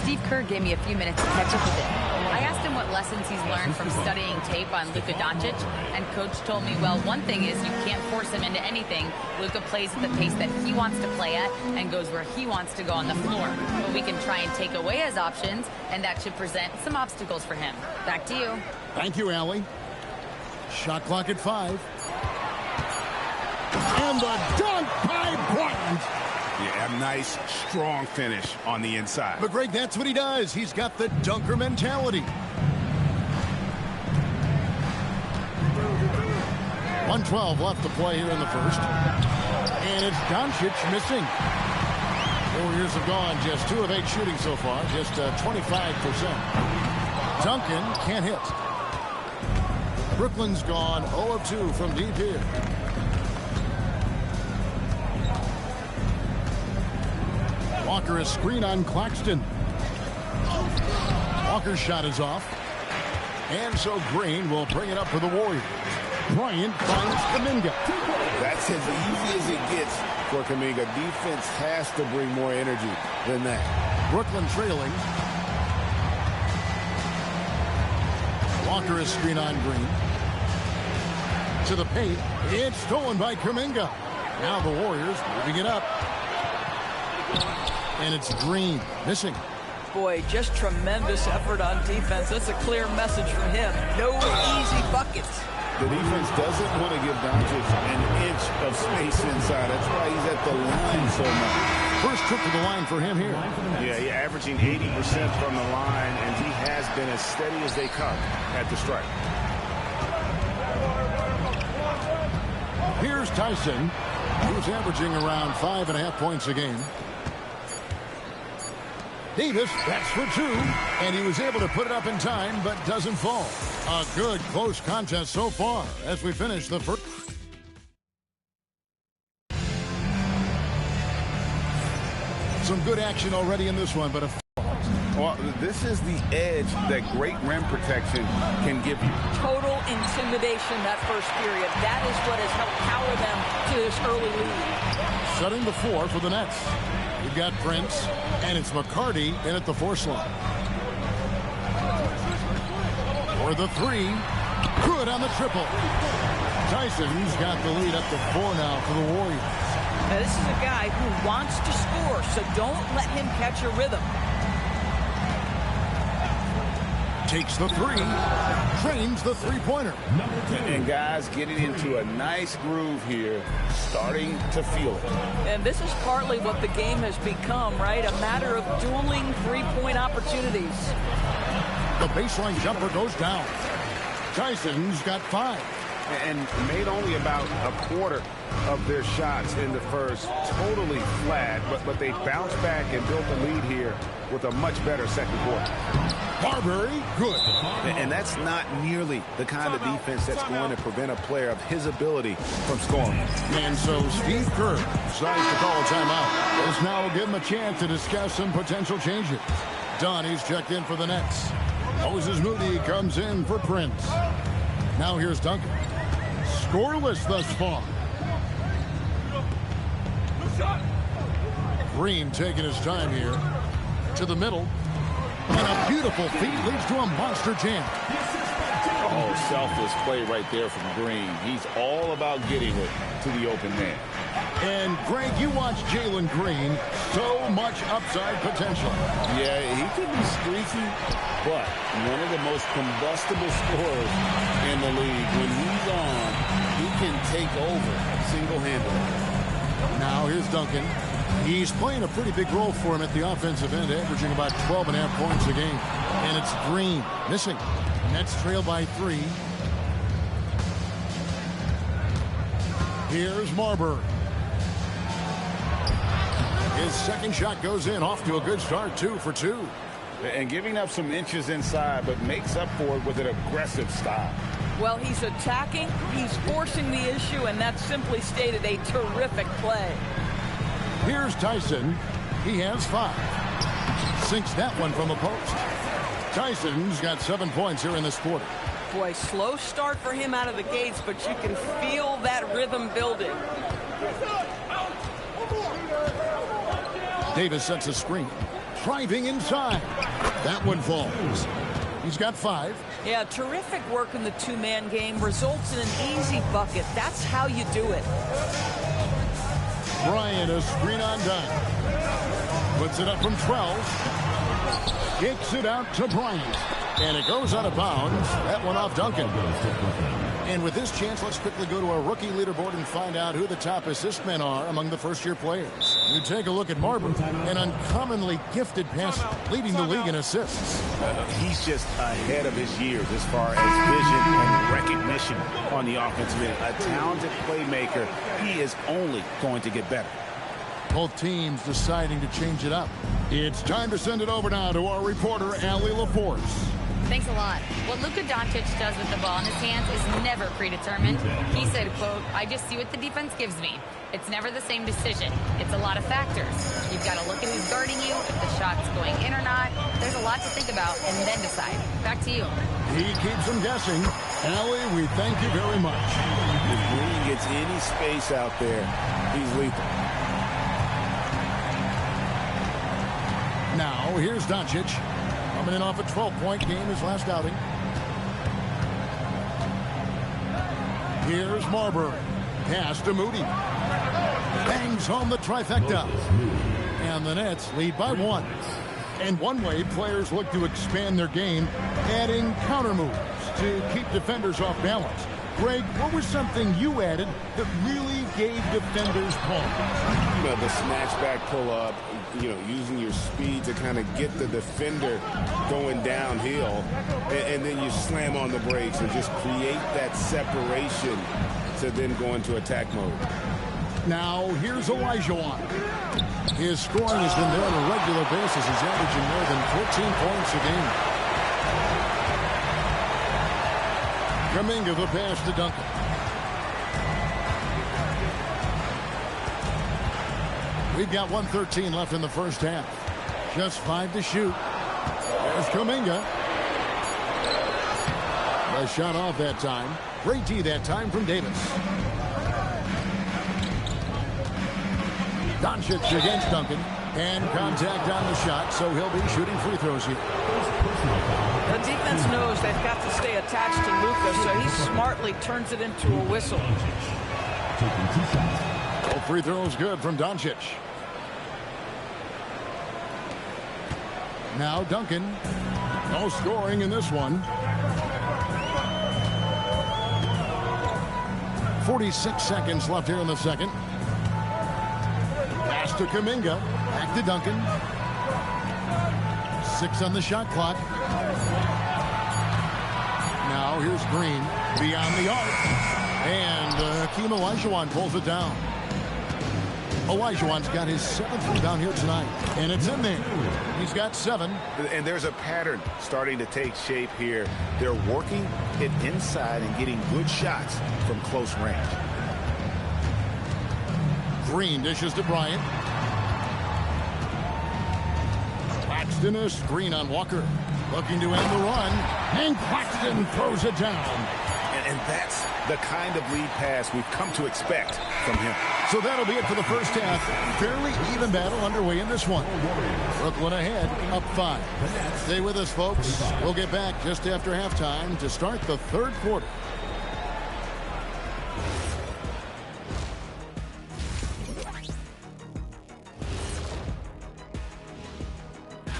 Steve Kerr gave me a few minutes to catch up with it. I asked him what lessons he's learned from studying tape on Luka Doncic, and Coach told me, well, one thing is you can't force him into anything. Luka plays at the pace that he wants to play at and goes where he wants to go on the floor. But we can try and take away his options, and that should present some obstacles for him. Back to you. Thank you, Allie. Shot clock at 5. And the dunk by Bryant. Yeah, a nice, strong finish on the inside. But Greg, that's what he does. He's got the dunker mentality. 1:12 left to play here in the first. And it's Doncic missing. Warriors have gone just 2 of 8 shooting so far, just 25%. Duncan can't hit. Brooklyn's gone 0 of 2 from deep here. Walker, a screen on Claxton. Walker's shot is off. And so Green will bring it up for the Warriors. Bryant finds Kuminga. That's as easy as it gets for Kuminga. Defense has to bring more energy than that. Brooklyn trailing. Walker is screen on Green. To the paint. It's stolen by Kuminga. Now the Warriors moving it up. And it's Green missing. Boy, just tremendous effort on defense. That's a clear message from him. No easy buckets. The defense doesn't want to give Doncic an inch of space inside. That's why he's at the line so much. First trip to the line for him here. Yeah, he's averaging 80% from the line, and he has been as steady as they come at the stripe. Here's Tyson, who's averaging around 5.5 points a game. Davis, that's for 2, and he was able to put it up in time, but doesn't fall. A good, close contest so far as we finish the first. Some good action already in this one, but a well, this is the edge that great rim protection can give you. Total intimidation that first period. That is what has helped power them to this early lead. Setting the 4 for the Nets. You've got Prince, and it's McCarty in at the 4 slot. For the 3, good on the triple. Tyson's got the lead up to 4 now for the Warriors. Now, this is a guy who wants to score, so don't let him catch a rhythm. Takes the 3, trains the 3-pointer. And guys getting into a nice groove here, starting to feel it. And this is partly what the game has become, right? A matter of dueling 3-point opportunities. The baseline jumper goes down. Tyson's got 5. And made only about a quarter of their shots in the first. Totally flat, but they bounced back and built the lead here with a much better second quarter. Marbury, good. And that's not nearly the kind of defense that's going to prevent a player of his ability from scoring. And so Steve Kerr decides to call a timeout. This now will give him a chance to discuss some potential changes. Donnie's checked in for the Nets. Moses Moody comes in for Prince. Now here's Duncan. Scoreless thus far. Green taking his time here. To the middle. And a beautiful feed leads to a monster jam. Oh, selfless play right there from Green. He's all about getting it to the open man. And, Greg, you watch Jalen Green. So much upside potential. Yeah, he can be streaky, but one of the most combustible scorers in the league. When he's on, he can take over single-handedly. Now here's Duncan. He's playing a pretty big role for him at the offensive end, averaging about 12.5 points a game. And it's Green missing. Nets trail by 3. Here's Marbury. His second shot goes in, off to a good start, 2 for 2. And giving up some inches inside, but makes up for it with an aggressive style. Well, he's attacking, he's forcing the issue, and that's simply stated a terrific play. Here's Tyson. He has 5. Sinks that one from the post. Tyson's got 7 points here in this quarter. Boy, slow start for him out of the gates, but you can feel that rhythm building. Davis sets a screen. Driving inside. That one falls. He's got 5. Yeah, terrific work in the two-man game. Results in an easy bucket. That's how you do it. Bryant, a screen on dime. Puts it up from 12. Kicks it out to Bryant. And it goes out of bounds. That one off Duncan. And with this chance, let's quickly go to our rookie leaderboard and find out who the top assist men are among the first-year players. You take a look at Marbury, an uncommonly gifted passer, leading the league in assists. He's just ahead of his years as far as vision and recognition on the offensive end. A talented playmaker. He is only going to get better. Both teams deciding to change it up. It's time to send it over now to our reporter, Allie LaForce. Thanks a lot. What Luka Doncic does with the ball in his hands is never predetermined. He said, quote, "I just see what the defense gives me. It's never the same decision. It's a lot of factors. You've got to look at who's guarding you, if the shot's going in or not. There's a lot to think about and then decide." Back to you. He keeps them guessing. Allie, we thank you very much. If Green gets any space out there, he's lethal. Now, here's Doncic. Coming in off a 12-point game, his last outing. Here's Marbury. Pass to Moody. Bangs home the trifecta. And the Nets lead by 1. And one way players look to expand their game, adding counter moves to keep defenders off balance. Greg, what was something you added that really gave defenders pause? You know, the snatchback pull-up, using your speed to kind of get the defender going downhill, and then you slam on the brakes and just create that separation to then go into attack mode. Now, here's Olajuwon. His scoring has been there on a regular basis. He's averaging more than 14 points a game. Kuminga the pass to Duncan. We've got 1:13 left in the first half. Just 5 to shoot. There's Kuminga. A shot off that time. Great D that time from Davis. Doncic against Duncan. And contact on the shot, so he'll be shooting free throws here. The defense knows they've got to stay attached to Luka, so he smartly turns it into a whistle. Both free throws good from Doncic. Now Duncan. No scoring in this one. 46 seconds left here in the second. Pass to Kuminga. Back to Duncan. 6 on the shot clock. Now here's Green beyond the arc. And Hakeem Olajuwon pulls it down. Olajuwon's got his 7th rebound here tonight. And it's in there. He's got 7. And there's a pattern starting to take shape here. They're working it inside and getting good shots from close range. Green dishes to Bryant. Claxton a screen on Walker. Looking to end the run. And Claxton throws it down. And that's the kind of lead pass we've come to expect from him. So that'll be it for the first half. Fairly even battle underway in this one. Brooklyn ahead, up 5. Stay with us, folks. We'll get back just after halftime to start the third quarter.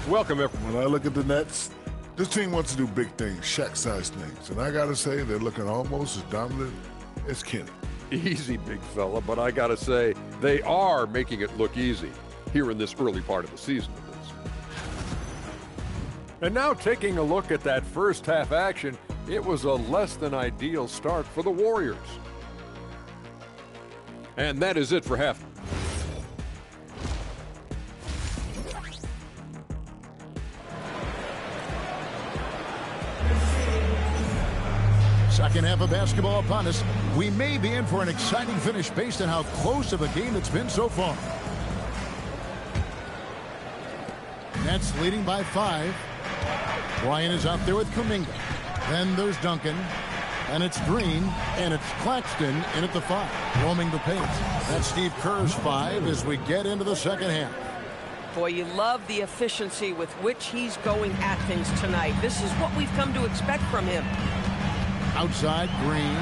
Welcome, everyone. When I look at the Nets, this team wants to do big things, Shaq-sized things. And I got to say, they're looking almost as dominant as Kenny. Easy, big fella, but I got to say, They are making it look easy here in this early part of the season. And now taking a look at that first half action, it was a less than ideal start for the Warriors. And that is it for half. Second half of basketball upon us. We may be in for an exciting finish based on how close of a game it's been so far. Nets leading by 5. Bryant is out there with Kuminga. Then there's Duncan. And it's Green. And it's Claxton in at the 5. Roaming the paint. That's Steve Kerr's 5 as we get into the second half. Boy, you love the efficiency with which he's going at things tonight. This is what we've come to expect from him. Outside, Green.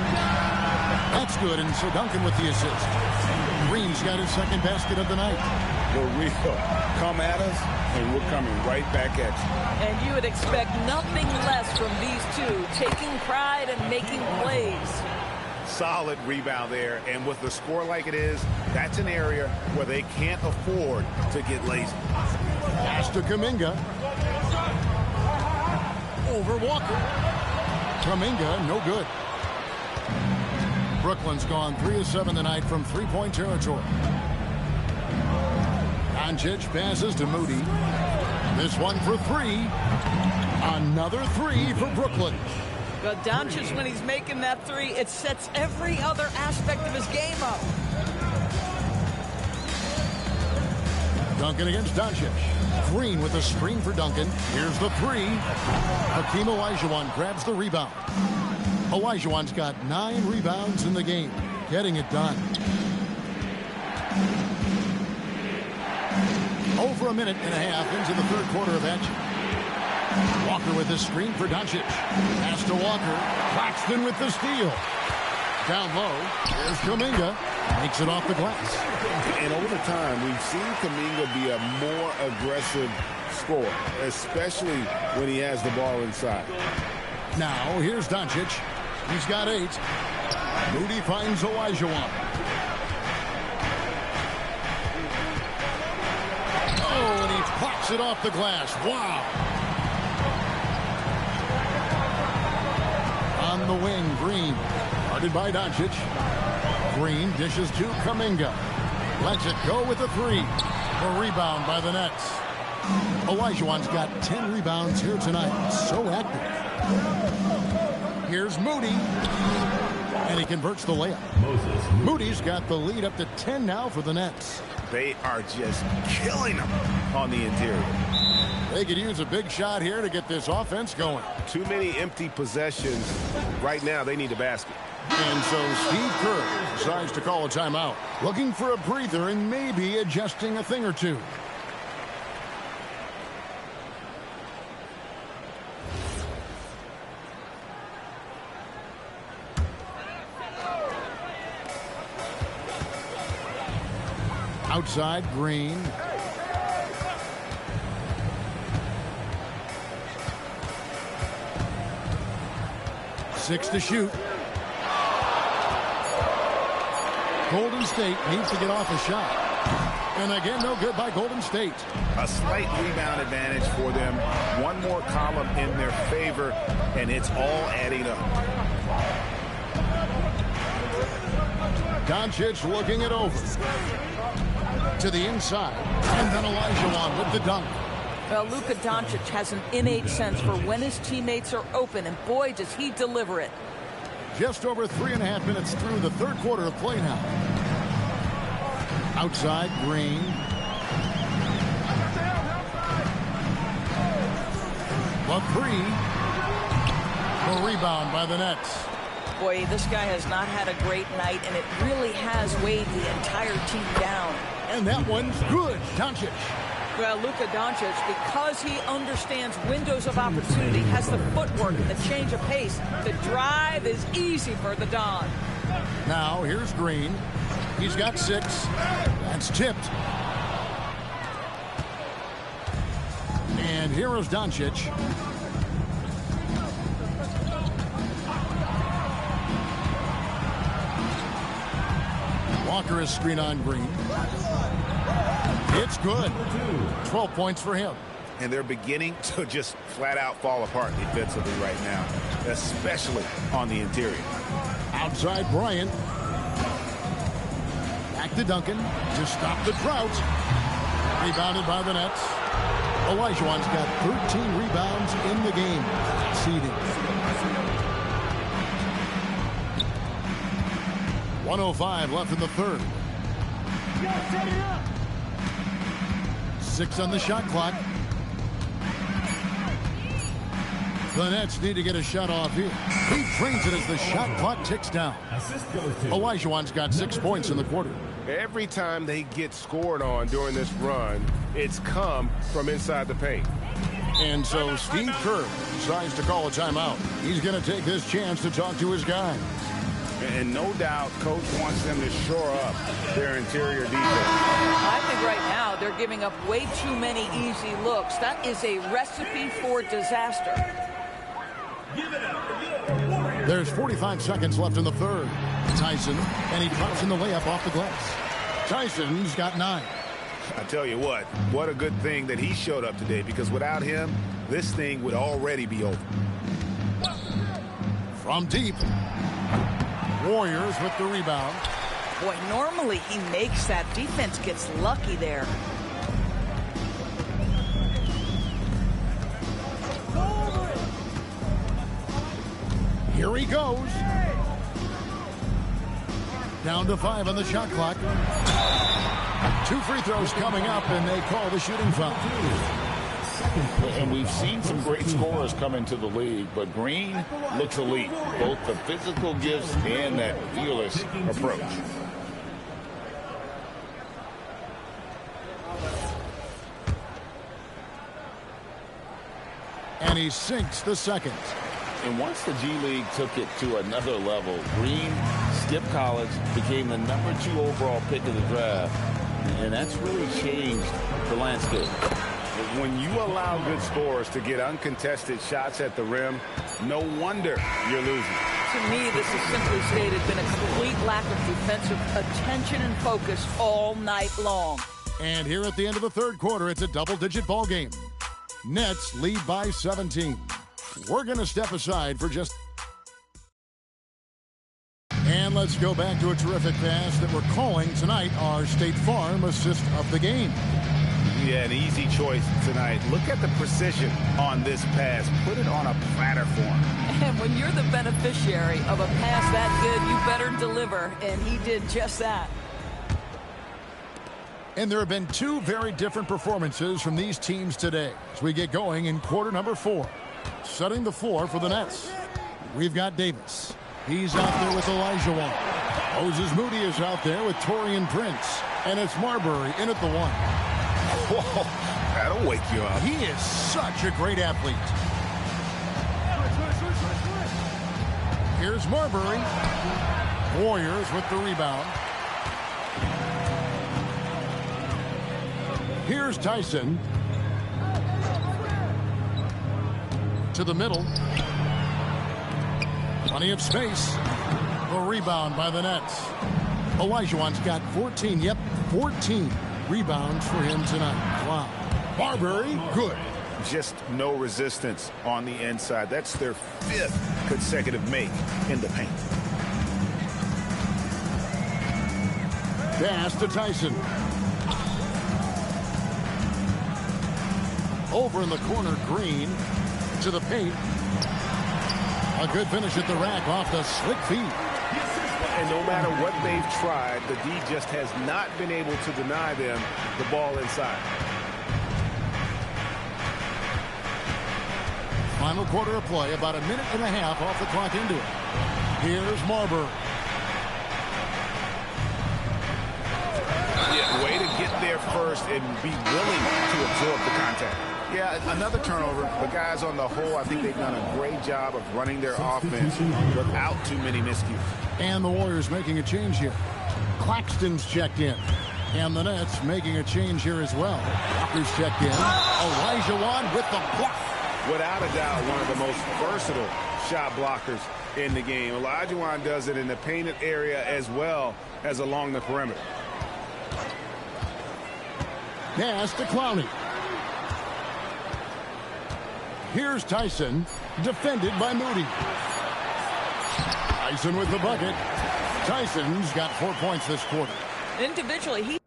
That's good, and so Duncan with the assist. Green's got his second basket of the night. We'll come at us, and we're coming right back at you. And you would expect nothing less from these two, taking pride and making plays. Solid rebound there, and with the score like it is, that's an area where they can't afford to get lazy. Pass to Kuminga. Over Walker. Kuminga, no good. Brooklyn's gone 3 of 7 tonight from three-point territory. Doncic passes to Moody. This one for 3. Another 3 for Brooklyn. But Doncic, when he's making that 3, it sets every other aspect of his game up. Duncan against Doncic. Green with a screen for Duncan. Here's the 3. Hakeem Olajuwon grabs the rebound. Olajuwon's got 9 rebounds in the game, getting it done. Over a minute and a half into the third quarter of action. Walker with the screen for Doncic. Pass to Walker. Claxton with the steal. Down low. Here's Kuminga. Makes it off the glass. And over time, we've seen Kuminga be a more aggressive scorer, especially when he has the ball inside. Now, here's Doncic. He's got 8. Moody finds Olajuwon. Oh, and he pops it off the glass. Wow. On the wing, Green. Guarded by Doncic. Green dishes to Kuminga. Lets it go with the 3. A rebound by the Nets. Olajuwon's got 10 rebounds here tonight. So active. Here's Moody. And he converts the layup. Moody's got the lead up to 10 now for the Nets. They are just killing them on the interior. They could use a big shot here to get this offense going. Too many empty possessions. Right now, they need a basket. And so Steve Kerr decides to call a timeout. Looking for a breather and maybe adjusting a thing or two. Outside, Green. Six to shoot. Golden State needs to get off a shot. And again, no good by Golden State. A slight rebound advantage for them. One more column in their favor, and it's all adding up. Doncic looking it over. To the inside. And then Olajuwon with the dunk. Well, Luka Doncic has an innate sense for when his teammates are open, and boy, does he deliver it. Just over 3.5 minutes through the third quarter of play now. Outside, Green. The 3. The rebound by the Nets. Boy, this guy has not had a great night, and it really has weighed the entire team down. And that one's good. Doncic. Well, Luka Doncic, because he understands windows of opportunity, has the footwork and the change of pace. The drive is easy for the Don. Now, here's Green. He's got 6. That's tipped. And here is Doncic. Walker is screen on Green. It's good. 12 points for him. And they're beginning to just flat out fall apart defensively right now, especially on the interior. Outside Bryant. Back to Duncan to stop the drought. Rebounded by the Nets. Olajuwon's got 13 rebounds in the game. Seeding. 1:05 left in the third. 6 on the shot clock. The Nets need to get a shot off here. He trains it as the shot clock ticks down. Olajuwon's got 6 points in the quarter. Every time they get scored on during this run, it's come from inside the paint. And so Steve Kerr decides to call a timeout. He's going to take this chance to talk to his guys. And no doubt, Coach wants them to shore up their interior defense. I think right now they're giving up way too many easy looks. That is a recipe for disaster. There's 45 seconds left in the third. Tyson, and he drops in the layup off the glass. Tyson's got 9. I tell you what a good thing that he showed up today, because without him, this thing would already be over. From deep. Warriors with the rebound. Boy, normally he makes that. Defense gets lucky there. Here he goes. Down to 5 on the shot clock. 2 free throws coming up, and they call the shooting foul. And we've seen some great scorers come into the league, but Green looks elite. Both the physical gifts and that fearless approach. And he sinks the second. And once the G League took it to another level, Green skipped college, became the #2 overall pick of the draft, and that's really changed the landscape. When you allow good scorers to get uncontested shots at the rim, no wonder you're losing. To me, this has simply stated been a complete lack of defensive attention and focus all night long. And here at the end of the third quarter, it's a double-digit ball game. Nets lead by 17. We're going to step aside for just... And let's go back to a terrific pass that we're calling tonight our State Farm assist of the game. Yeah, an easy choice tonight. Look at the precision on this pass. Put it on a platter form. And when you're the beneficiary of a pass that good, you better deliver. And he did just that. And there have been 2 very different performances from these teams today as we get going in quarter number 4. Setting the floor for the Nets, we've got Davis. He's out there with Olajuwon. Moses Moody is out there with Taurean Prince. And it's Marbury in at the 1. Whoa, that'll wake you up. He is such a great athlete. Here's Marbury. Warriors with the rebound. Here's Tyson. To the middle. Plenty of space. The rebound by the Nets. Olajuwon's got 14. Yep, 14 rebounds for him tonight. Wow. Marbury, good. Just no resistance on the inside. That's their 5th consecutive make in the paint. Pass to Tyson. Over in the corner, Green to the paint. A good finish at the rack off the slick feed. And no matter what they've tried, the D just has not been able to deny them the ball inside. Final quarter of play, about a minute and a half off the clock into it. Here's Marbury. Yeah, way to get there first and be willing to absorb the contact. Yeah, another turnover. The guys on the whole, I think they've done a great job of running their offense without too many miscues. And the Warriors making a change here. Claxton's checked in. And the Nets making a change here as well. Walker's checked in. Olajuwon with the block. Without a doubt, one of the most versatile shot blockers in the game. Olajuwon does it in the painted area as well as along the perimeter. Pass to Clowney. Here's Tyson, defended by Moody. Tyson with the bucket. Tyson's got 4 points this quarter. Individually, he's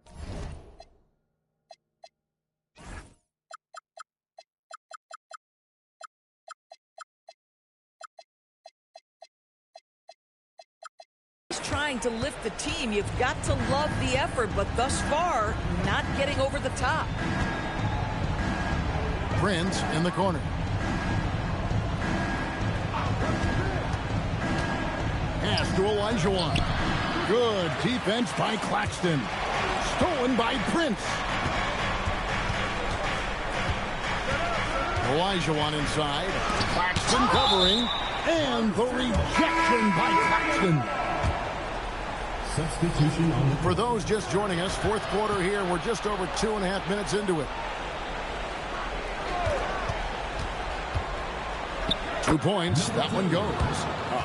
trying to lift the team. You've got to love the effort, but thus far, not getting over the top. Prince in the corner. Pass to Olajuwon. Good defense by Claxton. Stolen by Prince. Olajuwon inside. Claxton covering. And the rejection by Claxton. Substitution on the For those just joining us, fourth quarter here. We're just over 2.5 minutes into it. 2 points. That one goes.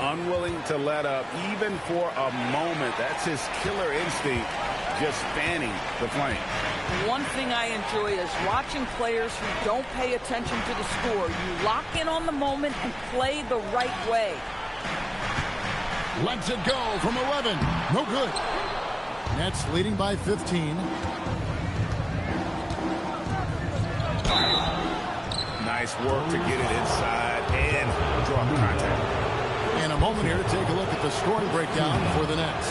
Unwilling to let up even for a moment. That's his killer instinct, just fanning the flame. One thing I enjoy is watching players who don't pay attention to the score. You lock in on the moment and play the right way. Lets it go from 11. No good. Nets leading by 15. Nice work to get it inside and draw the contact. And a moment here to take a look at the scoring breakdown for the Nets.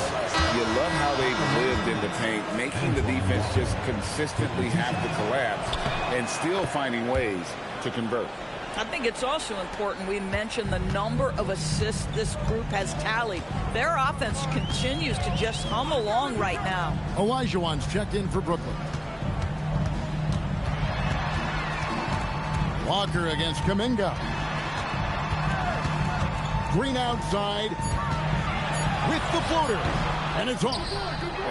You love how they've lived in the paint, making the defense just consistently have to collapse and still finding ways to convert. I think it's also important we mention the number of assists this group has tallied. Their offense continues to just hum along right now. Olajuwon's checked in for Brooklyn. Walker against Kuminga. Green outside with the floater, and it's off.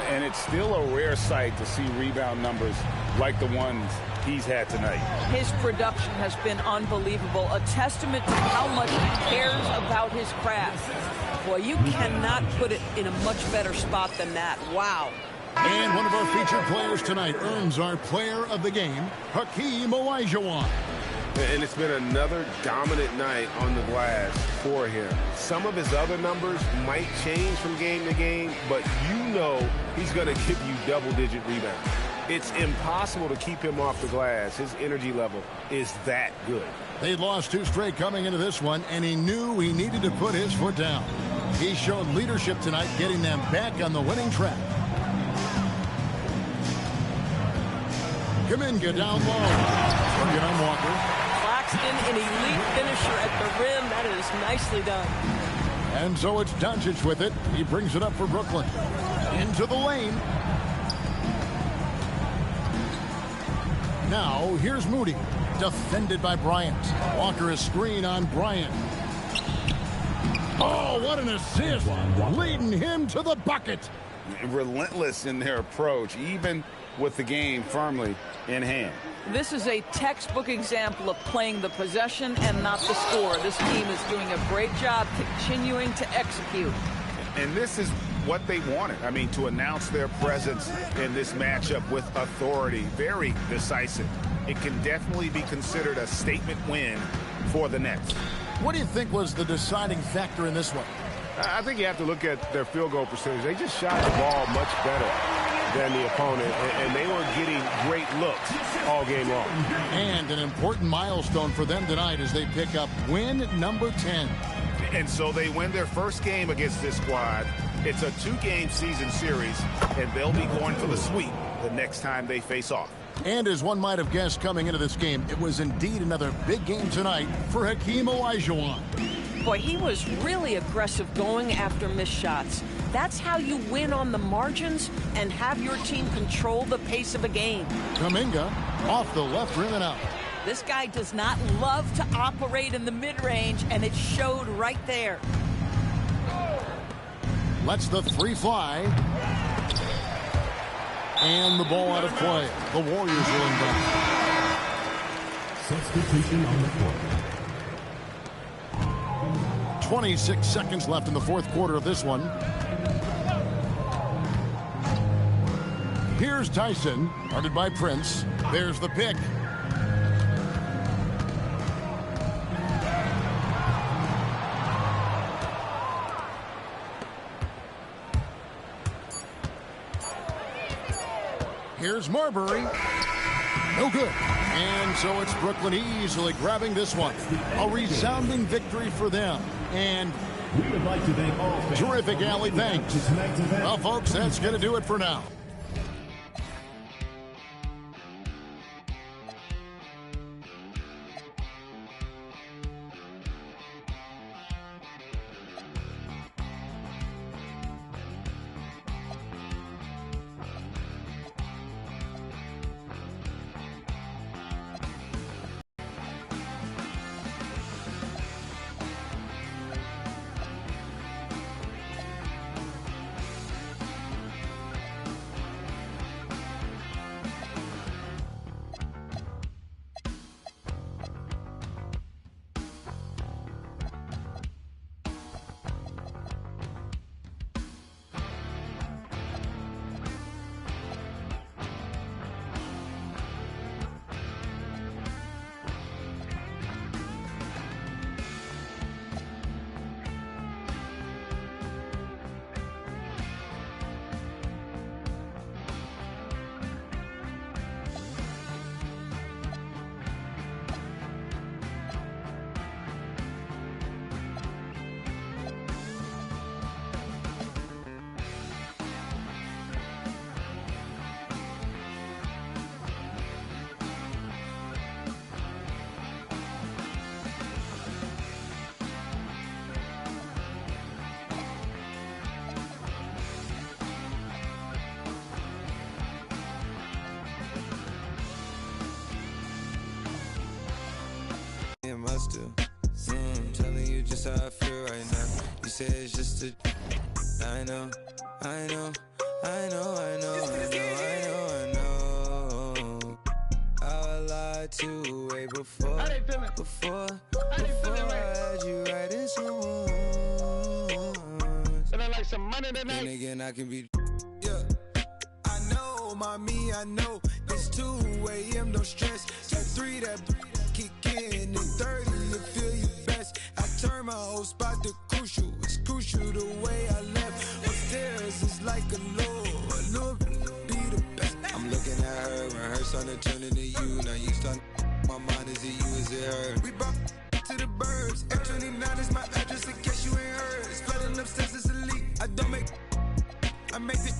And it's still a rare sight to see rebound numbers like the ones he's had tonight. His production has been unbelievable, a testament to how much he cares about his craft. Boy, you cannot put it in a much better spot than that. Wow. And one of our featured players tonight earns our player of the game, Hakeem Olajuwon. And it's been another dominant night on the glass for him. Some of his other numbers might change from game to game, but you know he's going to give you double-digit rebounds. It's impossible to keep him off the glass. His energy level is that good. They'd lost 2 straight coming into this one, and he knew he needed to put his foot down. He showed leadership tonight, getting them back on the winning track. Kuminga down low. Working on Walker. An elite finisher at the rim. That is nicely done. And so it's Doncic with it. He brings it up for Brooklyn. Into the lane. Now here's Moody. Defended by Bryant. Walker is screen on Bryant. Oh, what an assist. Leading him to the bucket. Relentless in their approach, even with the game firmly in hand. This is a textbook example of playing the possession and not the score. This team is doing a great job continuing to execute. And this is what they wanted. I mean, to announce their presence in this matchup with authority. Very decisive. It can definitely be considered a statement win for the Nets. What do you think was the deciding factor in this one? I think you have to look at their field goal percentage. They just shot the ball much better than the opponent, and they were getting great looks all game long. And an important milestone for them tonight as they pick up win number 10. And so they win their first game against this squad. It's a 2-game season series, and they'll be going for the sweep the next time they face off. And as one might have guessed coming into this game, it was indeed another big game tonight for Hakeem Olajuwon. Boy, he was really aggressive going after missed shots. That's how you win on the margins and have your team control the pace of a game. Kuminga off the left rim and out. This guy does not love to operate in the mid-range, and it showed right there. Lets the 3 fly. And the ball out of play. The Warriors will inbound. Substitution on the court. 26 seconds left in the fourth quarter of this one. Here's Tyson, guarded by Prince. There's the pick. Here's Marbury. No good. And so it's Brooklyn easily grabbing this one. A resounding victory for them. And we would like to thank all fans. Terrific, Allie. Thanks. Well, folks, that's going to do it for now. Telling you just how I feel right now. You say it's just a I know how I lied to way before I had you right in some wounds. And I like some money tonight. Then again I can be I know, mommy, I know. It's 2 a.m. no stress. 2-3 that kick in and 30 you feel your best. I turn my whole spot to crucial. It's crucial the way I left. Upstairs is like a look be the best. I'm looking at her when her son is turning to you. Now you start my mind, is it you, is it her? We brought to the burbs. F29 is my address in case you ain't heard. It's flooding upstairs, it's a leak. I make it.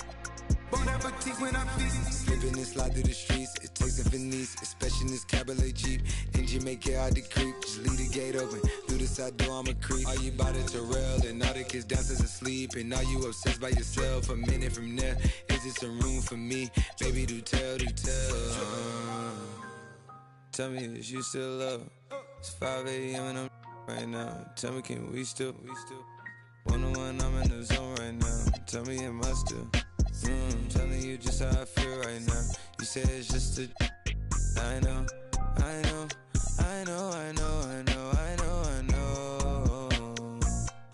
Bon appetit when I feed it. Slipping and slide through the streets. It takes a finesse, especially in this Cabaret Jeep. Engine make it hard to creep. Just leave the gate open. Through the side door, I'm a creep. Are you by the Terrell? And all the kids downstairs asleep. And are you obsessed by yourself? A minute from there, is there some room for me? Baby, do tell. Tell me, is you still up? It's 5 a.m. and I'm right now. Tell me, can we still? 101, I'm in the zone right now. Tell me, am I still? Telling you just how I feel right now. You say it's just a I know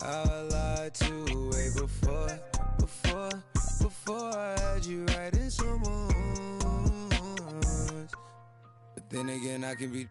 how I lied to way before I had you right in some wounds. But then again I can be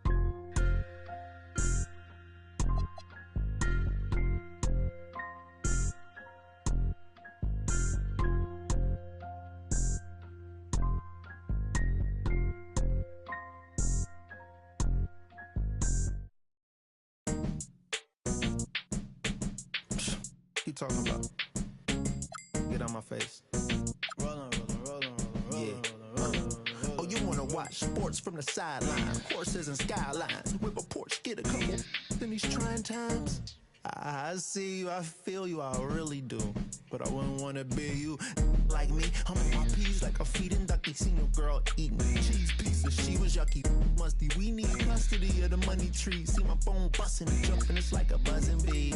you talking about? Get on my face. Rollin'. Oh, you wanna watch sports from the sideline? Horses and skylines. Whip a porch, get a couple in these trying times. I see you, I feel you, I really do. But I wouldn't wanna be you like me. I'm on my peas like a feeding ducky. Seen your girl eating cheese pieces. She was yucky, musty. We need custody of the money tree. See my phone busting, jumping, it's like a buzzing bee.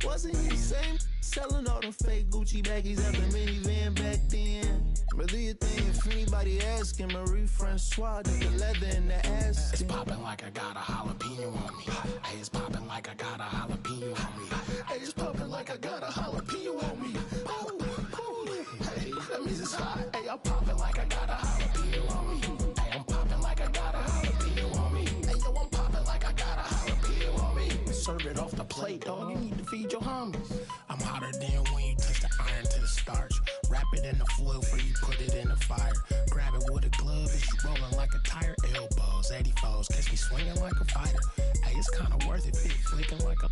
Wasn't you the same? Selling all them fake Gucci baggies at the minivan back then. But do you think if anybody asking, Marie Francois did the leather in the ass? It's popping like I got a jalapeno on me. Hey, it's popping like I got a jalapeno on me. Hey, it's popping like I got a jalapeno on me. Ooh, ooh. Hey, that means it's hot. Hey, I'm popping like I got a jalapeno on me. Hey, I'm popping like I got a jalapeno on me. Hey, yo, I'm popping like I got a jalapeno on me. Serve it off the plate, dog. You need to feed your homies. I'm hotter than when you touch the iron to the starch. Wrap it in the foil before you put it in the fire. Grab it with a glove as you rolling like a tire. Elbows, 84s, catch me swinging like a fighter. Hey, it's kind of worth it, big flicking like a...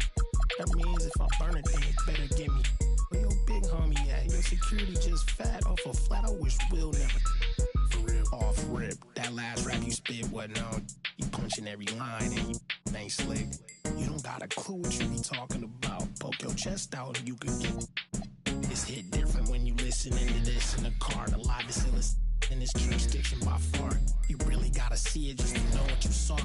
That means if I burn it, then you better give me... Where your big homie at? Your security just fat off a flat. I wish Will never... For real, off rip. That last rap you spit wasn't on. You punching every line and you ain't slick. You don't got a clue what you be talking about. Poke your chest out and you can get... It's hit different when you listening to this in the car. The live is still in this jurisdiction by far. You really gotta see it just to know what you saw.